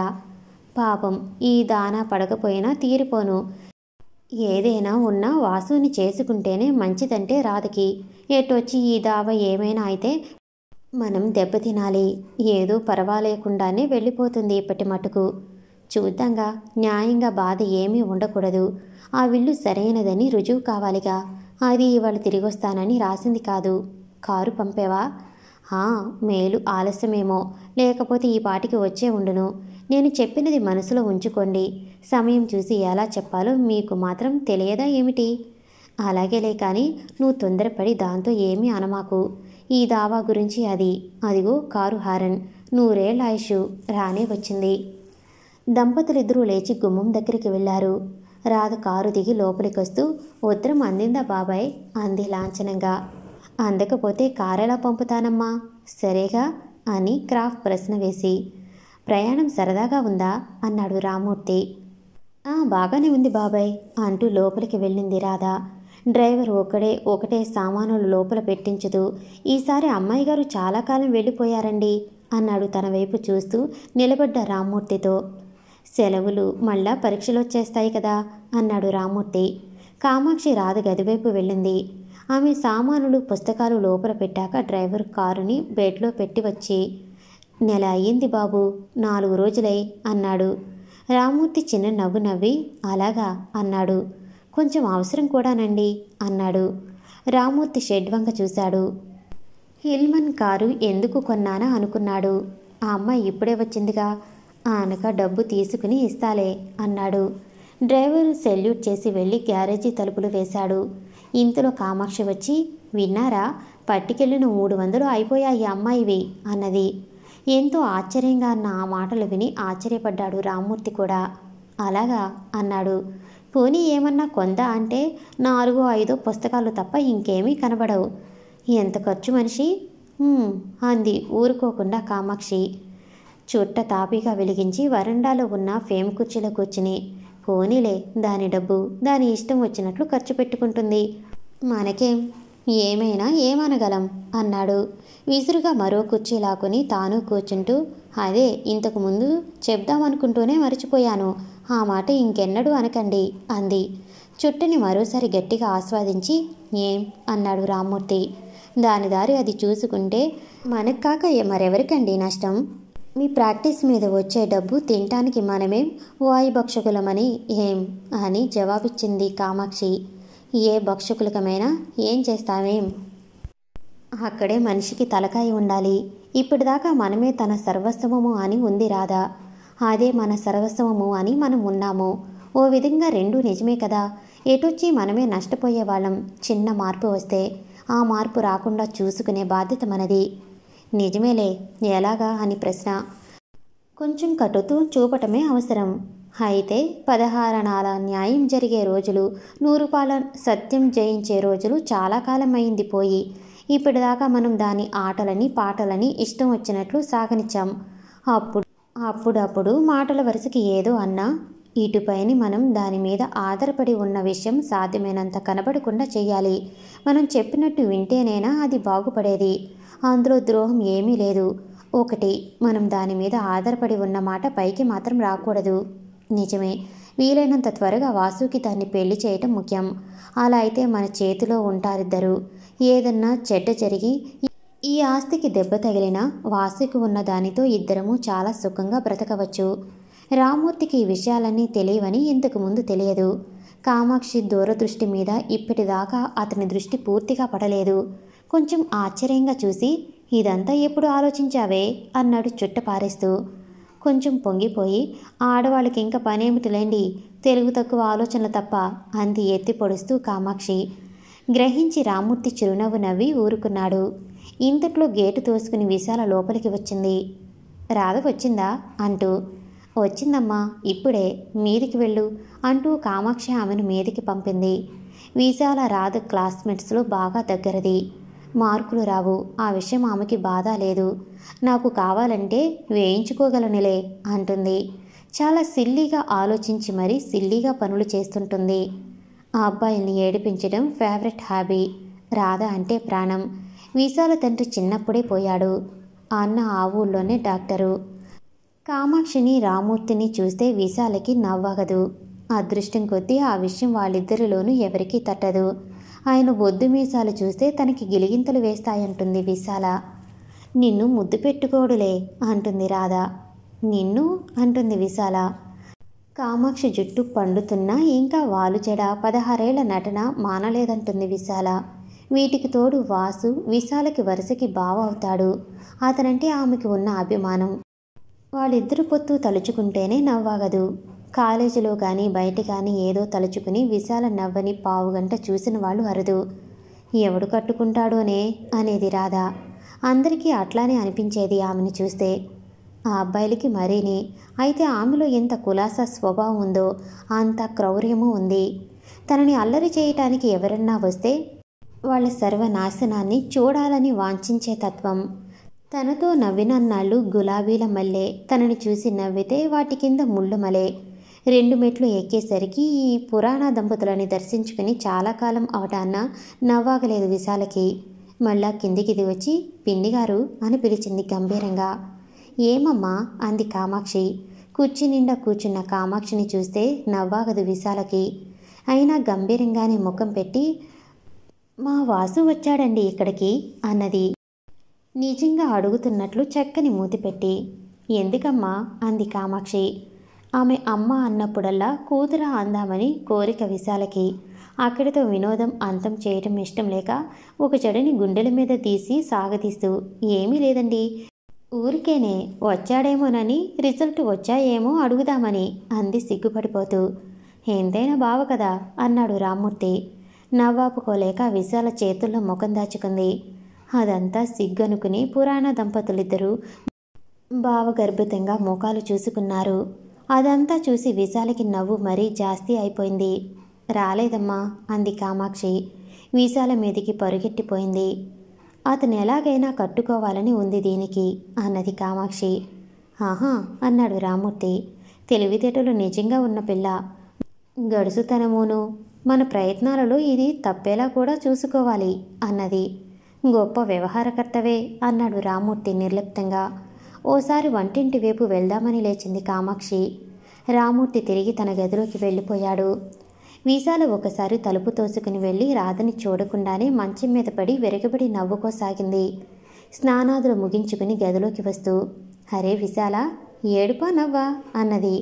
పాపం ఈ దానా పడకపోయినా తీరిపోను. ఏదైనా ఉన్నా వాసుని చేసుకుంటేనే మంచిదంటే రాధకి. ఎటొచ్చి ఈ దావ ఏమైనా అయితే మనం దెబ్బతినాలి. ఏదో పర్వాలేకుండానే వెళ్ళిపోతుంది ఇప్పటి మటుకు. చూద్దాంగా, న్యాయంగా బాధ ఏమీ ఉండకూడదు. ఆ విల్లు సరైనదని రుజువు కావాలిగా. అది ఇవాళ తిరిగొస్తానని రాసింది కాదు. కారు పంపేవా? మేలు ఆలస్యమేమో, లేకపోతే ఈ పాటికి వచ్చే ఉండును. నేను చెప్పినది మనసులో ఉంచుకోండి. సమయం చూసి ఎలా చెప్పాలో మీకు మాత్రం తెలియదా ఏమిటి? అలాగేలే, కానీ నువ్వు తొందరపడి దాంతో ఏమీ అనమాకు. ఈ దావా గురించి అదిగో కారు హారన్. 100 ఏళ్ల ఆయుష్ రానే వచ్చింది. దంపతులిద్దరూ లేచి గుమ్మం దగ్గరికి వెళ్ళారు. రాధ కారు దిగి లోపలికొస్తూ, ఉత్తరం అందిందా బాబాయ్ అంది లాంఛనంగా. అందకపోతే కారెలా పంపుతానమ్మా? సరేగా అని క్రాఫ్ ప్రశ్న వేసి. ప్రయాణం సరదాగా ఉందా అన్నాడు రామ్మూర్తి. బాగానే ఉంది బాబాయ్ అంటూ లోపలికి వెళ్ళింది రాధ. డ్రైవర్ ఒకటే సామానులు లోపల పెట్టించుతూ, ఈసారి అమ్మాయి గారు చాలా కాలం వెళ్ళిపోయారండి అన్నాడు తన వైపు చూస్తూ నిలబడ్డ రామ్మూర్తితో. సెలవులు మళ్ళా పరీక్షలొచ్చేస్తాయి కదా అన్నాడు రామ్మూర్తి. కామాక్షి రాధ గదివైపు వెళ్ళింది. ఆమె సామానులు పుస్తకాలు లోపల పెట్టాక డ్రైవర్ కారుని బెడ్లో పెట్టి వచ్చి, నెల అయ్యింది బాబు, 4 రోజులై అన్నాడు. రామ్మూర్తి చిన్న నవ్వు నవ్వి, అలాగా అన్నాడు. కొంచెం అవసరం కూడానండి అన్నాడు. రామ్మూర్తి షెడ్ వంక చూశాడు. హిల్మన్ కారు ఎందుకు కొన్నానా అనుకున్నాడు. ఆ అమ్మాయి ఇప్పుడే వచ్చిందిగా, ఆనక డబ్బు తీసుకుని ఇస్తాలే అన్నాడు. డ్రైవరు సెల్యూట్ చేసి వెళ్ళి గ్యారేజీ తలుపులు వేశాడు. ఇంతలో కామాక్షి వచ్చి, విన్నారా, పట్టుకెళ్ళిన 300 అయిపోయాయి అమ్మాయివి అన్నది. ఎంతో ఆశ్చర్యంగా అన్న ఆ మాటలు విని ఆశ్చర్యపడ్డాడు రామ్మూర్తి కూడా. అలాగా అన్నాడు. పోనీ ఏమన్నా కొందా అంటే 4-5 పుస్తకాలు తప్ప ఇంకేమీ కనబడవు. ఎంత ఖర్చు మనిషి అంది ఊరుకోకుండా కామాక్షి. చుట్ట తాపీగా వెలిగించి వరండాలో ఉన్న ఫేమ్ కుర్చీలో కూర్చుని, పోనీలే, దాని డబ్బు దాని ఇష్టం వచ్చినట్లు ఖర్చు పెట్టుకుంటుంది, మనకేం, ఏమైనా ఏమనగలం అన్నాడు. విసురుగా మరో కుర్చీ లాక్కుని తాను కూర్చుంటూ, అదే ఇంతకు ముందు చెప్దామనుకుంటూనే మర్చిపోయాను. ఆ మాట ఇంకెన్నడూ అనకండి అంది. చుట్టని మరోసారి గట్టిగా ఆస్వాదించి ఏం అన్నాడు రామ్మూర్తి. దాని దారి అది చూసుకుంటే మనకు కాక మరెవరికండి నష్టం? మీ ప్రాక్టీస్ మీద వచ్చే డబ్బు తినటానికి మనమేం వాయుభక్షకులమని ఏం అని జవాబిచ్చింది కామాక్షి. ఏ భక్షకులకమైనా ఏం చేస్తామేం? అక్కడే మనిషికి తలకాయ ఉండాలి. ఇప్పటిదాకా మనమే తన సర్వస్వము అని ఉంది రాధ. అదే మన సర్వస్వము అని మనం ఉన్నాము. ఓ విధంగా రెండూ నిజమే కదా. ఎటొచ్చి మనమే నష్టపోయేవాళ్ళం. చిన్న మార్పు వస్తే ఆ మార్పు రాకుండా చూసుకునే బాధ్యత మనది. నిజమేలే, ఎలాగా అని ప్రశ్న కొంచెం కటుతూ చూపటమే అవసరం. అయితే 16 అణాల న్యాయం జరిగే రోజులు, 100 పాల సత్యం జయించే రోజులు చాలా కాలం అయింది పోయి. ఇప్పటిదాకా మనం దాని ఆటలని పాటలని ఇష్టం వచ్చినట్లు సాగనిచ్చాం. అప్పుడప్పుడు మాటల వరుసకి ఏదో అన్నా ఇటుపైని మనం దాని మీద ఆధారపడి ఉన్న విషయం సాధ్యమైనంత కనబడకుండా చెయ్యాలి. మనం చెప్పినట్టు వింటేనైనా అది బాగుపడేది. అందులో ద్రోహం ఏమీ లేదు. ఒకటి, మనం దాని మీద ఆధారపడి ఉన్న మాట పైకి మాత్రం రాకూడదు. నిజమే, వీలైనంత త్వరగా వాసుకి దాన్ని పెళ్లి చేయటం ముఖ్యం. అలా అయితే మన చేతిలో ఉంటారిద్దరు. ఏదన్నా చెడ్డ జరిగి ఈ ఆస్తికి దెబ్బ తగిలినా వాసుకి ఉన్న దానితో ఇద్దరము చాలా సుఖంగా బ్రతకవచ్చు. రామ్మూర్తికి ఈ విషయాలన్నీ తెలియవని ఇంతకు ముందు తెలియదు. కామాక్షి దూరదృష్టి మీద ఇప్పటిదాకా అతని దృష్టి పూర్తిగా పడలేదు. కొంచెం ఆశ్చర్యంగా చూసి ఇదంతా ఎప్పుడు ఆలోచించావే అన్నాడు చుట్టపారేస్తూ. కొంచెం పొంగిపోయి ఆడవాళ్ళకి ఇంకా పనేమిటిలేండి, తెలుగు తక్కువ ఆలోచనలు తప్ప అంది ఎత్తి పొడుస్తూ కామాక్షి. గ్రహించి రామ్మూర్తి చిరునవ్వు నవ్వి ఊరుకున్నాడు. ఇంతట్లో గేటు తోసుకుని విశాల లోపలికి వచ్చింది. రాధ వచ్చిందా అంటూ. వచ్చిందమ్మా, ఇప్పుడే, మీదికి వెళ్ళు అంటూ కామాక్షి ఆమెను మీదికి పంపింది. విశాల రాధ క్లాస్మేట్స్లో బాగా దగ్గరది. మార్కులు రావు, ఆ విషయం ఆమెకి బాధ లేదు. నాకు కావాలంటే వేయించుకోగలనులే అంటుంది. చాలా సిల్లీగా ఆలోచించి మరీ సిల్లీగా పనులు చేస్తుంటుంది. ఆ అబ్బాయిల్ని ఏడిపించడం ఫేవరెట్ హాబీ. రాధ అంటే ప్రాణం. విశాల తండ్రి చిన్నప్పుడే పోయాడు. అన్న ఆ ఊళ్ళోనే డాక్టరు. కామాక్షిని రామ్మూర్తిని చూస్తే విశాలకి నవ్వగదు. అదృష్టం కొద్దీ ఆ విషయం వాళ్ళిద్దరిలోనూ ఎవరికీ తట్టదు. ఆయన బొద్దు మీసాలు చూస్తే తనకి గిలిగింతలు వేస్తాయంటుంది విశాల. నిన్ను ముద్దు పెట్టుకోడులే అంటుంది రాధ. నిన్ను అంటుంది విశాల. కామాక్షి జుట్టు పండుతున్నా ఇంకా వాలుజడ 16 ఏళ్ల నటన మానలేదంటుంది విశాల. వీటికి తోడు వాసు విశాలకి వరుసకి బావ అవుతాడు. అతనంటే ఆమెకి ఉన్న అభిమానం. వాళ్ళిద్దరు పొత్తు తలుచుకుంటేనే నవ్వాగదు. కాలేజీలో కానీ బయట కానీ ఏదో తలుచుకుని విశాల నవ్వని పావుగంట చూసిన వాళ్ళు అరుదు. ఎవడు కట్టుకుంటాడోనే అనేది రాధ. అందరికీ అట్లానే అనిపించేది ఆమెను చూస్తే. ఆ అబ్బాయిలకి మరీని. అయితే ఆమెలో ఎంత కులాసా స్వభావం ఉందో అంత క్రౌర్యము ఉంది. తనని అల్లరి చేయటానికి ఎవరన్నా వస్తే వాళ్ళ సర్వనాశనాన్ని చూడాలని వాంఛించే తత్వం. తనతో నవ్వినన్నాళ్ళు గులాబీల మల్లె, తనని చూసి నవ్వితే వాటి కింద ముళ్ళు మలే. 2 మెట్లు ఎక్కేసరికి ఈ పురాణ దంపతులని దర్శించుకుని చాలా కాలం అవటాన్న నవ్వాగలేదు విశాలకి. మళ్ళా కిందికి వచ్చి పిండిగారు అని పిలిచింది గంభీరంగా. ఏమమ్మా అంది కామాక్షి. కుర్చీ నిండా కూర్చున్న కామాక్షిని చూస్తే నవ్వాగదు విశాలకి. అయినా గంభీరంగానే ముఖం పెట్టి మా వాసు వచ్చాడండి ఇక్కడికి అన్నది. నిజంగా అడుగుతున్నట్లు చక్కని మూతి పెట్టి. ఎందుకమ్మా అంది కామాక్షి. ఆమె అమ్మ అన్నప్పుడల్లా కూతుర అందామని కోరిక విశాలకి. అక్కడితో వినోదం అంతం చేయటం ఇష్టం లేక ఒక జడని గుండెల మీద తీసి సాగదీస్తూ ఏమీ లేదండి, ఊరికేనే వచ్చాడేమోనని, రిజల్ట్ వచ్చాయేమో అడుగుదామని అంది సిగ్గుపడిపోతూ. ఎంతైనా బావ కదా అన్నాడు రామ్మూర్తి. నవ్వాపుకోలేక విశాల చేతుల్లో ముఖం దాచుకుంది. అదంతా సిగ్గనుకుని పురాణ దంపతులిద్దరూ భావగర్భితంగా ముఖాలు చూసుకున్నారు. అదంతా చూసి విశాలకి నవ్వు మరీ జాస్తి అయిపోయింది. రాలేదమ్మా అంది కామాక్షి. విశాల మీదికి పరుగెట్టిపోయింది. అతను ఎలాగైనా కట్టుకోవాలని ఉంది దీనికి అన్నది కామాక్షి. ఆహా అన్నాడు రామ్మూర్తి. తెలివితేటలు నిజంగా ఉన్న పిల్ల. గడుసుతనమును మన ప్రయత్నాలలో ఇది తప్పేలా కూడా చూసుకోవాలి అన్నది. గొప్ప వ్యవహారకర్తవే అన్నాడు రామ్మూర్తి నిర్లిప్తంగా. ఓసారి వంటింటి వైపు వెళ్దామని లేచింది కామాక్షి. రామూర్తి తిరిగి తన గదిలోకి వెళ్ళిపోయాడు. విశాల ఒకసారి తలుపు తోసుకుని వెళ్ళి రాధని చూడకుండానే మంచం మీద పడి వెరగబడి నవ్వుకోసాగింది. స్నానాదులు ముగించుకుని గదిలోకి వస్తూ, అరే విశాల, ఏడుపా నవ్వా అన్నది.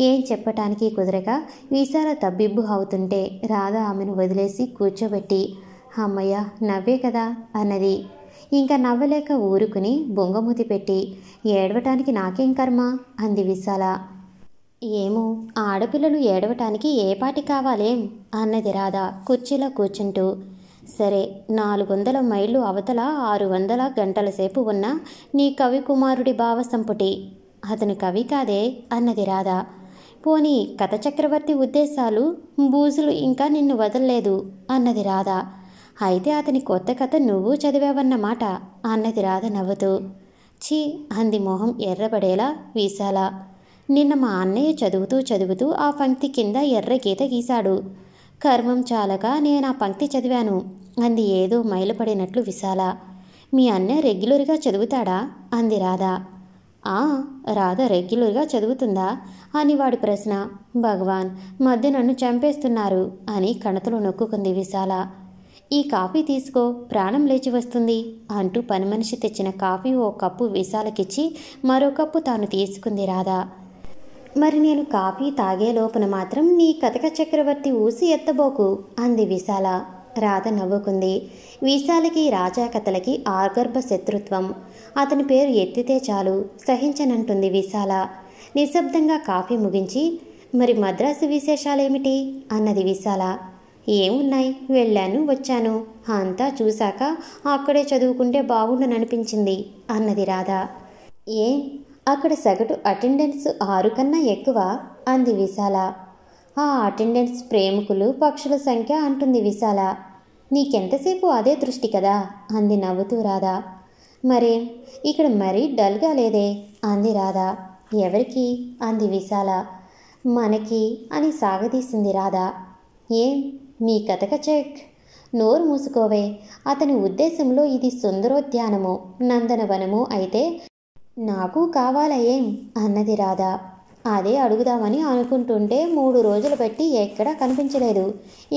ఏం చెప్పటానికి కుదరక విశాల తబ్బిబ్బు అవుతుంటే రాధ ఆమెను వదిలేసి కూర్చోబెట్టి, అమ్మయ్య నవ్వే కదా అన్నది. ఇంకా నవ్వలేక ఊరుకుని బొంగమూతి పెట్టి, ఏడవటానికి నాకేం కర్మ అంది విశాల. ఏమో, ఆడపిల్లలు ఏడవటానికి ఏ పాటి కావాలేం అన్నది రాధ కుర్చీలో కూర్చుంటూ. సరే, 400 మైళ్ళు అవతల 600 గంటల సేపు ఉన్న నీ కవి కుమారుడి భావసంపుటి. అతను కవి కాదే అన్నది రాధ. పోనీ కథ చక్రవర్తి ఉద్దేశాలు బూజులు ఇంకా నిన్ను వదల్లేదు అన్నది రాధ. అయితే అతని కొత్త కథ నువ్వు చదివావన్నమాట అన్నది రాధ నవ్వుతూ. ఛీ అంది మొహం ఎర్రబడేలా విశాల. నిన్న మా అన్నయ్య చదువుతూ ఆ పంక్తి కింద ఎర్ర గీత గీశాడు. కర్మం చాలక నేను ఆ పంక్తి చదివాను అంది ఏదో మైలుపడినట్లు విశాల. మీ అన్నయ్య రెగ్యులర్గా చదువుతాడా అంది రాధ. రాధ రెగ్యులర్గా చదువుతుందా అని వాడి ప్రశ్న. భగవాన్, మధ్య నన్ను చంపేస్తున్నారు అని కణతలు నొక్కుకుంది విశాల. ఈ కాఫీ తీసుకో, ప్రాణం లేచి వస్తుంది అంటూ పని మనిషి తెచ్చిన కాఫీ ఓ కప్పు విశాలకిచ్చి మరో కప్పు తాను తీసుకుంది రాధ. మరి నేను కాఫీ తాగే లోపల మాత్రం నీ కథక చక్రవర్తి ఊసి ఎత్తబోకు అంది విశాల. రాధ నవ్వుకుంది. విశాలకి రాజా కథలకి ఆగర్భ శత్రుత్వం. అతని పేరు ఎత్తితే చాలు సహించనంటుంది విశాల. నిశ్శబ్దంగా కాఫీ ముగించి, మరి మద్రాసు విశేషాలేమిటి అన్నది విశాల. ఏమున్నాయి, వెళ్ళాను వచ్చాను, అంతా చూశాక అక్కడే చదువుకుంటే బాగుండననిపించింది అన్నది రాధ. అక్కడ సగటు అటెండెన్స్ 6 కన్నా ఎక్కువ అంది విశాల. ఆ అటెండెన్స్ ప్రేమికులు పక్షుల సంఖ్య అంటుంది విశాల. నీకెంతసేపు అదే దృష్టి కదా అంది నవ్వుతూ రాధ. మరేం, ఇక్కడ మరీ డల్గా లేదే అంది రాధ. ఎవరికి అంది విశాల. మనకి అని సాగదీసింది రాధ. ఏం, మీ కథక చెక్. నోరు మూసుకోవే. అతని ఉద్దేశంలో ఇది సుందరోద్యానమో నందనవనమో అయితే నాకు కావాలా ఏం అన్నది రాధ. అదే అడుగుదామని అనుకుంటుంటే 3 రోజులు బట్టి ఎక్కడా కనిపించలేదు.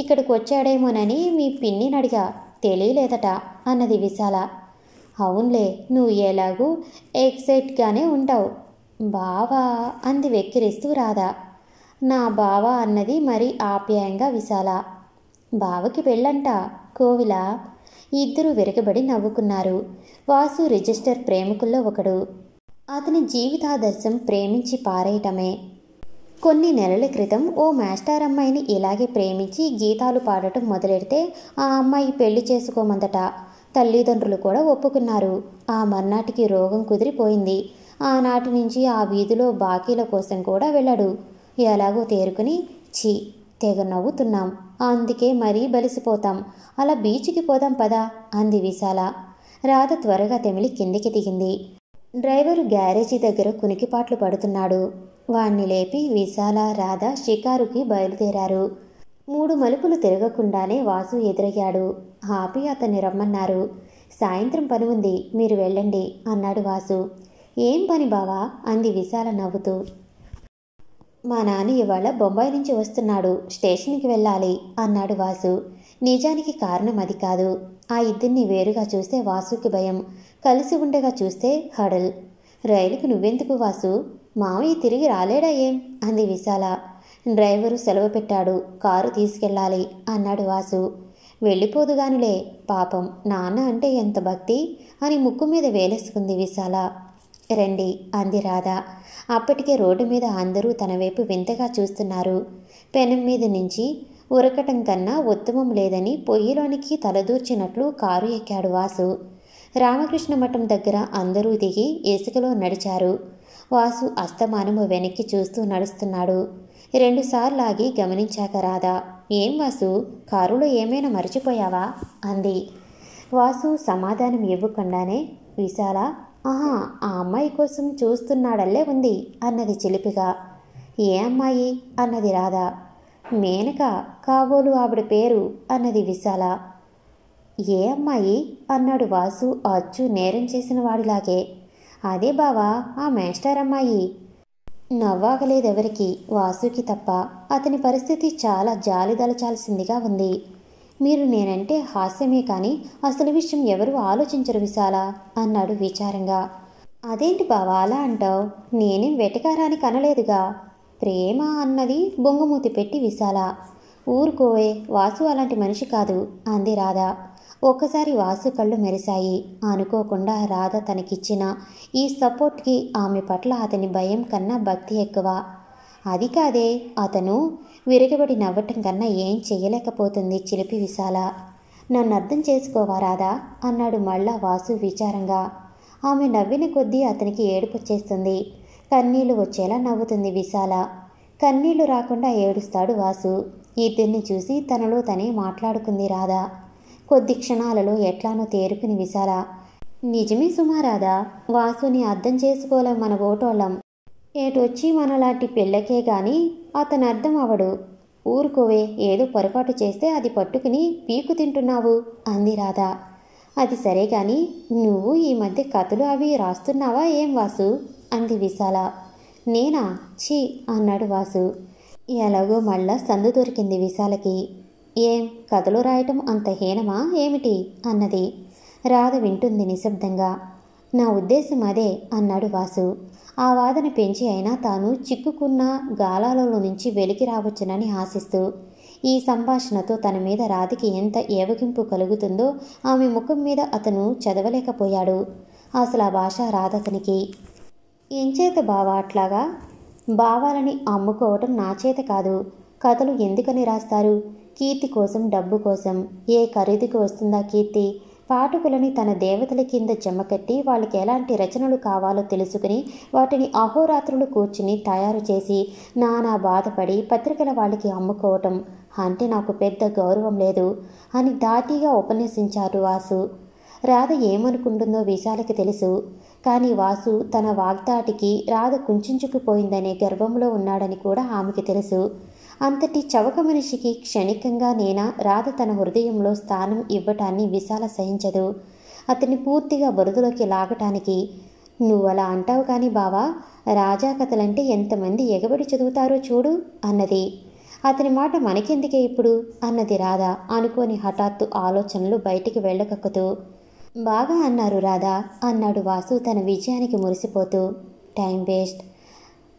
ఇక్కడికి వచ్చాడేమోనని మీ పిన్నిని అడిగా, తెలియలేదట అన్నది విశాల. అవునులే, నువ్వు ఎలాగూ ఎక్సైట్గానే ఉంటావు. బావా అంది వెక్కిరిస్తూ రాధ. నా బావ అన్నది మరి ఆప్యాయంగా విశాల. బావకి పెళ్ళంట, కోవిల. ఇద్దరూ విరగబడి నవ్వుకున్నారు. వాసు రిజిస్టర్ ప్రేమికుల్లో ఒకడు. అతని జీవితాదర్శం ప్రేమించి పారేయటమే. కొన్ని నెలల క్రితం ఓ మాస్టర్ అమ్మాయిని ఇలాగే ప్రేమించి గీతాలు పాడటం మొదలెడితే ఆ అమ్మాయి పెళ్లి చేసుకోమందట. తల్లిదండ్రులు కూడా ఒప్పుకున్నారు. ఆ మర్నాటికి రోగం కుదిరిపోయింది. ఆనాటి నుంచి ఆ వీధిలో బాకీల కోసం కూడా వెళ్ళాడు. ఎలాగో తేరుకుని, ఛీ తెగ నవ్వుతున్నాం, అందుకే మరీ బలిసిపోతాం, అలా బీచ్కి పోదాం పదా అంది విశాల. రాధ త్వరగా తెమిలి కిందికి దిగింది. డ్రైవరు గ్యారేజీ దగ్గర కునికిపాట్లు పడుతున్నాడు. వాణ్ణి లేపి విశాల రాధ షికారుకి బయలుదేరారు. 3 మలుపులు తిరగకుండానే వాసు ఎదురయ్యాడు. ఆపి అతన్ని రమ్మన్నారు. సాయంత్రం పని ఉంది, మీరు వెళ్ళండి అన్నాడు వాసు. ఏం పని బావా అంది విశాల నవ్వుతూ. మా నాన్న ఇవాళ బొంబాయి నుంచి వస్తున్నాడు, స్టేషన్కి వెళ్ళాలి అన్నాడు వాసు. నిజానికి కారణం అది కాదు. ఆ ఇద్దరిని వేరుగా చూస్తే వాసుకి భయం, కలిసి ఉండగా చూస్తే హడల్. రైలుకు నువ్వెందుకు వాసు, మామయ్య తిరిగి రాలేడా ఏం అంది విశాల. డ్రైవరు సెలవు పెట్టాడు, కారు తీసుకెళ్ళాలి అన్నాడు వాసు. వెళ్ళిపోదుగానులే, పాపం నాన్న అంటే ఎంత భక్తి అని ముక్కు మీద వేలేసుకుంది విశాల. రండి అంది రాధ. అప్పటికే రోడ్డు మీద అందరూ తన వైపు వింతగా చూస్తున్నారు. పెనం మీద నుంచి ఉరకటం కన్నా ఉత్తమం లేదని పొయ్యిలోనికి తలదూర్చినట్లు కారు ఎక్కాడు వాసు. రామకృష్ణ మఠం దగ్గర అందరూ దిగి ఇసుకలో నడిచారు. వాసు అస్తమానము వెనక్కి చూస్తూ నడుస్తున్నాడు. 2 సార్లు ఆగి గమనించాక రాధ, ఏం వాసు, కారులో ఏమైనా మర్చిపోయావా అంది. వాసు సమాధానం ఇవ్వకుండానే విశాల, ఆహా, ఆ అమ్మాయి కోసం చూస్తున్నాడల్లే ఉంది అన్నది చిలిపిగా. ఏ అమ్మాయి అన్నది రాధ. మేనక, కాబోలు ఆవిడ పేరు అన్నది విశాల. ఏ అమ్మాయి అన్నాడు వాసు అచ్చు నేరం చేసిన వాడిలాగే. అదే బావా, ఆ మేస్టర్ అమ్మాయి. నవ్వాగలేదెవరికి, వాసుకి తప్ప. అతని పరిస్థితి చాలా జాలిదలచాల్సిందిగా ఉంది. మీరు నేనంటే హాస్యమే కానీ అసలు విషయం ఎవరూ ఆలోచించరు విశాల అన్నాడు విచారంగా. అదేంటి బావా అలా అంటావు? నేనేం వెటకారాని కనలేదుగా. ప్రేమ అన్నది బొంగుమూతి పెట్టి విశాల. ఊరుకోవే, వాసు అలాంటి మనిషి కాదు అంది రాధ. ఒక్కసారి వాసు కళ్ళు మెరిశాయి. అనుకోకుండా రాధ తనకిచ్చిన ఈ సపోర్ట్కి ఆమె పట్ల అతని భయం కన్నా భక్తి ఎక్కువ. అది కాదే, అతను విరగబడి నవ్వటం కన్నా ఏం చెయ్యలేకపోతుంది చిలిపి విశాల. నన్ను అర్థం చేసుకోవా రాధా అన్నాడు మళ్ళా వాసు విచారంగా. ఆమె నవ్విన కొద్దీ అతనికి ఏడుపొచ్చేస్తుంది. కన్నీళ్లు వచ్చేలా నవ్వుతుంది విశాల. కన్నీళ్లు రాకుండా ఏడుస్తాడు వాసు. ఇద్దరిని చూసి తనలో తనే మాట్లాడుకుంది రాధ. కొద్ది క్షణాలలో ఎట్లానో తేరుకుని విశాల. నిజమే సుమారాధా, వాసుని అర్థం చేసుకోలేం మన ఓటోళ్ళం. ఏటొచ్చి మనలాంటి పిల్లకే గాని అతను అర్థం అవడు. ఊరుకోవే, ఏదో పొరపాటు చేస్తే అది పట్టుకుని పీకు తింటున్నావు అంది రాధ. అది సరే గాని నువ్వు ఈ మధ్య కథలు అవి రాస్తున్నావా ఏం వాసు అంది విశాల. నేనా? ఛీ అన్నాడు వాసు. ఎలాగో మళ్ళా సందు దొరికింది విశాలకి. ఏం కథలు రాయటం అంత హీనమా ఏమిటి అన్నది. రాధ వింటుంది నిశ్శబ్దంగా. నా ఉద్దేశం అదే అన్నాడు వాసు. ఆ వాదన పెంచి అయినా తాను చిక్కుకున్న గాలాలలో నుంచి వెలికి రావచ్చునని ఆశిస్తూ. ఈ సంభాషణతో తన మీద రాధకి ఎంత ఏవగింపు కలుగుతుందో ఆమె ముఖం మీద అతను చదవలేకపోయాడు. అసలు ఆ భాష రాధతనికి. ఎంచేత బావా అట్లాగా? భావాలని అమ్ముకోవటం నా చేత కాదు. కథలు ఎందుకని రాస్తారు? కీర్తి కోసం, డబ్బు కోసం. ఏ ఖరీదుకు వస్తుందా కీర్తి? పాఠకులని తన దేవతల కింద జమకట్టి వాళ్ళకి ఎలాంటి రచనలు కావాలో తెలుసుకుని వాటిని అహోరాత్రులు కూర్చుని తయారు చేసి నానా బాధపడి పత్రికల వాళ్ళకి అమ్ముకోవటం అంటే నాకు పెద్ద గౌరవం లేదు అని ధాటిగా ఉపన్యసించారు వాసు. రాధ ఏమనుకుంటుందో విశాలకి తెలుసు. కానీ వాసు తన వాగ్దాటికి రాధ కుంచుకుపోయిందనే గర్వంలో ఉన్నాడని కూడా ఆమెకి తెలుసు. అంతటి చవక మనిషికి క్షణికంగా నేనా రాధ తన హృదయంలో స్థానం ఇవ్వటాన్ని విశాల సహించదు. అతన్ని పూర్తిగా బురదలోకి లాగటానికి. నువ్వలా అంటావు కానీ బావా, రాజా కథలంటే ఎంతమంది ఎగబడి చదువుతారో చూడు అన్నది. అతని మాట మనకెందుకే ఇప్పుడు అన్నది రాధ అనుకోని హఠాత్తు ఆలోచనలు బయటికి వెళ్ళకక్కుతూ. బాగా అన్నారు రాధా అన్నాడు వాసు తన విజయానికి మురిసిపోతూ. Time waste.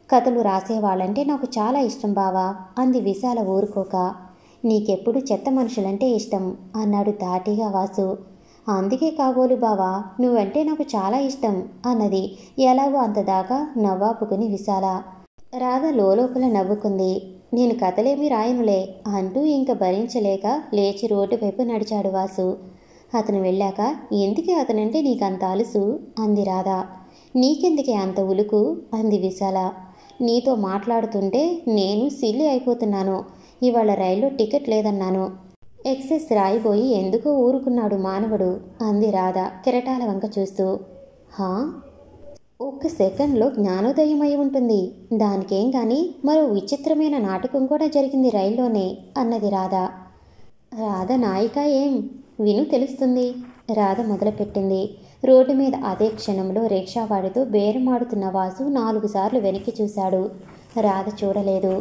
కథలు రాసేవాళ్ళంటే నాకు చాలా ఇష్టం బావా అంది విశాల ఊరుకోక. నీకెప్పుడు చెత్త మనుషులంటే ఇష్టం అన్నాడు ధాటిగా వాసు. అందుకే కాబోలు బావా, నువ్వంటే నాకు చాలా ఇష్టం అన్నది ఎలాగో అంతదాకా నవ్వాపుకుని విశాల. రాధ లోపల నవ్వుకుంది. నేను కథలేమీ రాయనులే అంటూ ఇంక భరించలేక లేచి రోడ్డు వైపు నడిచాడు వాసు. అతను వెళ్ళాక ఎందుకే అతనంటే నీకంత అలుసు అంది రాధ. నీకెందుకే అంత ఉలుకు అంది విశాల. నీతో మాట్లాడుతుంటే నేను సిల్లి అయిపోతున్నాను. ఇవాళ రైల్లో టికెట్ లేదన్నాను. ఎక్సెస్ రాయిపోయి ఎందుకో ఊరుకున్నాడు మానవుడు అంది రాధ కెరటాల వంక చూస్తూ. హా, ఒక్క సెకండ్లో జ్ఞానోదయం అయి ఉంటుంది. దానికేం కానీ మరో విచిత్రమైన నాటకం కూడా జరిగింది రైల్లోనే అన్నది రాధ. రాధ నాయిక ఏం? విను తెలుస్తుంది. రాధ మొదలుపెట్టింది. రోడ్డు మీద అదే క్షణంలో రిక్షావాడితో బేరమాడుతున్న వాసు 4 సార్లు వెనక్కి చూశాడు. రాధ చూడలేదు.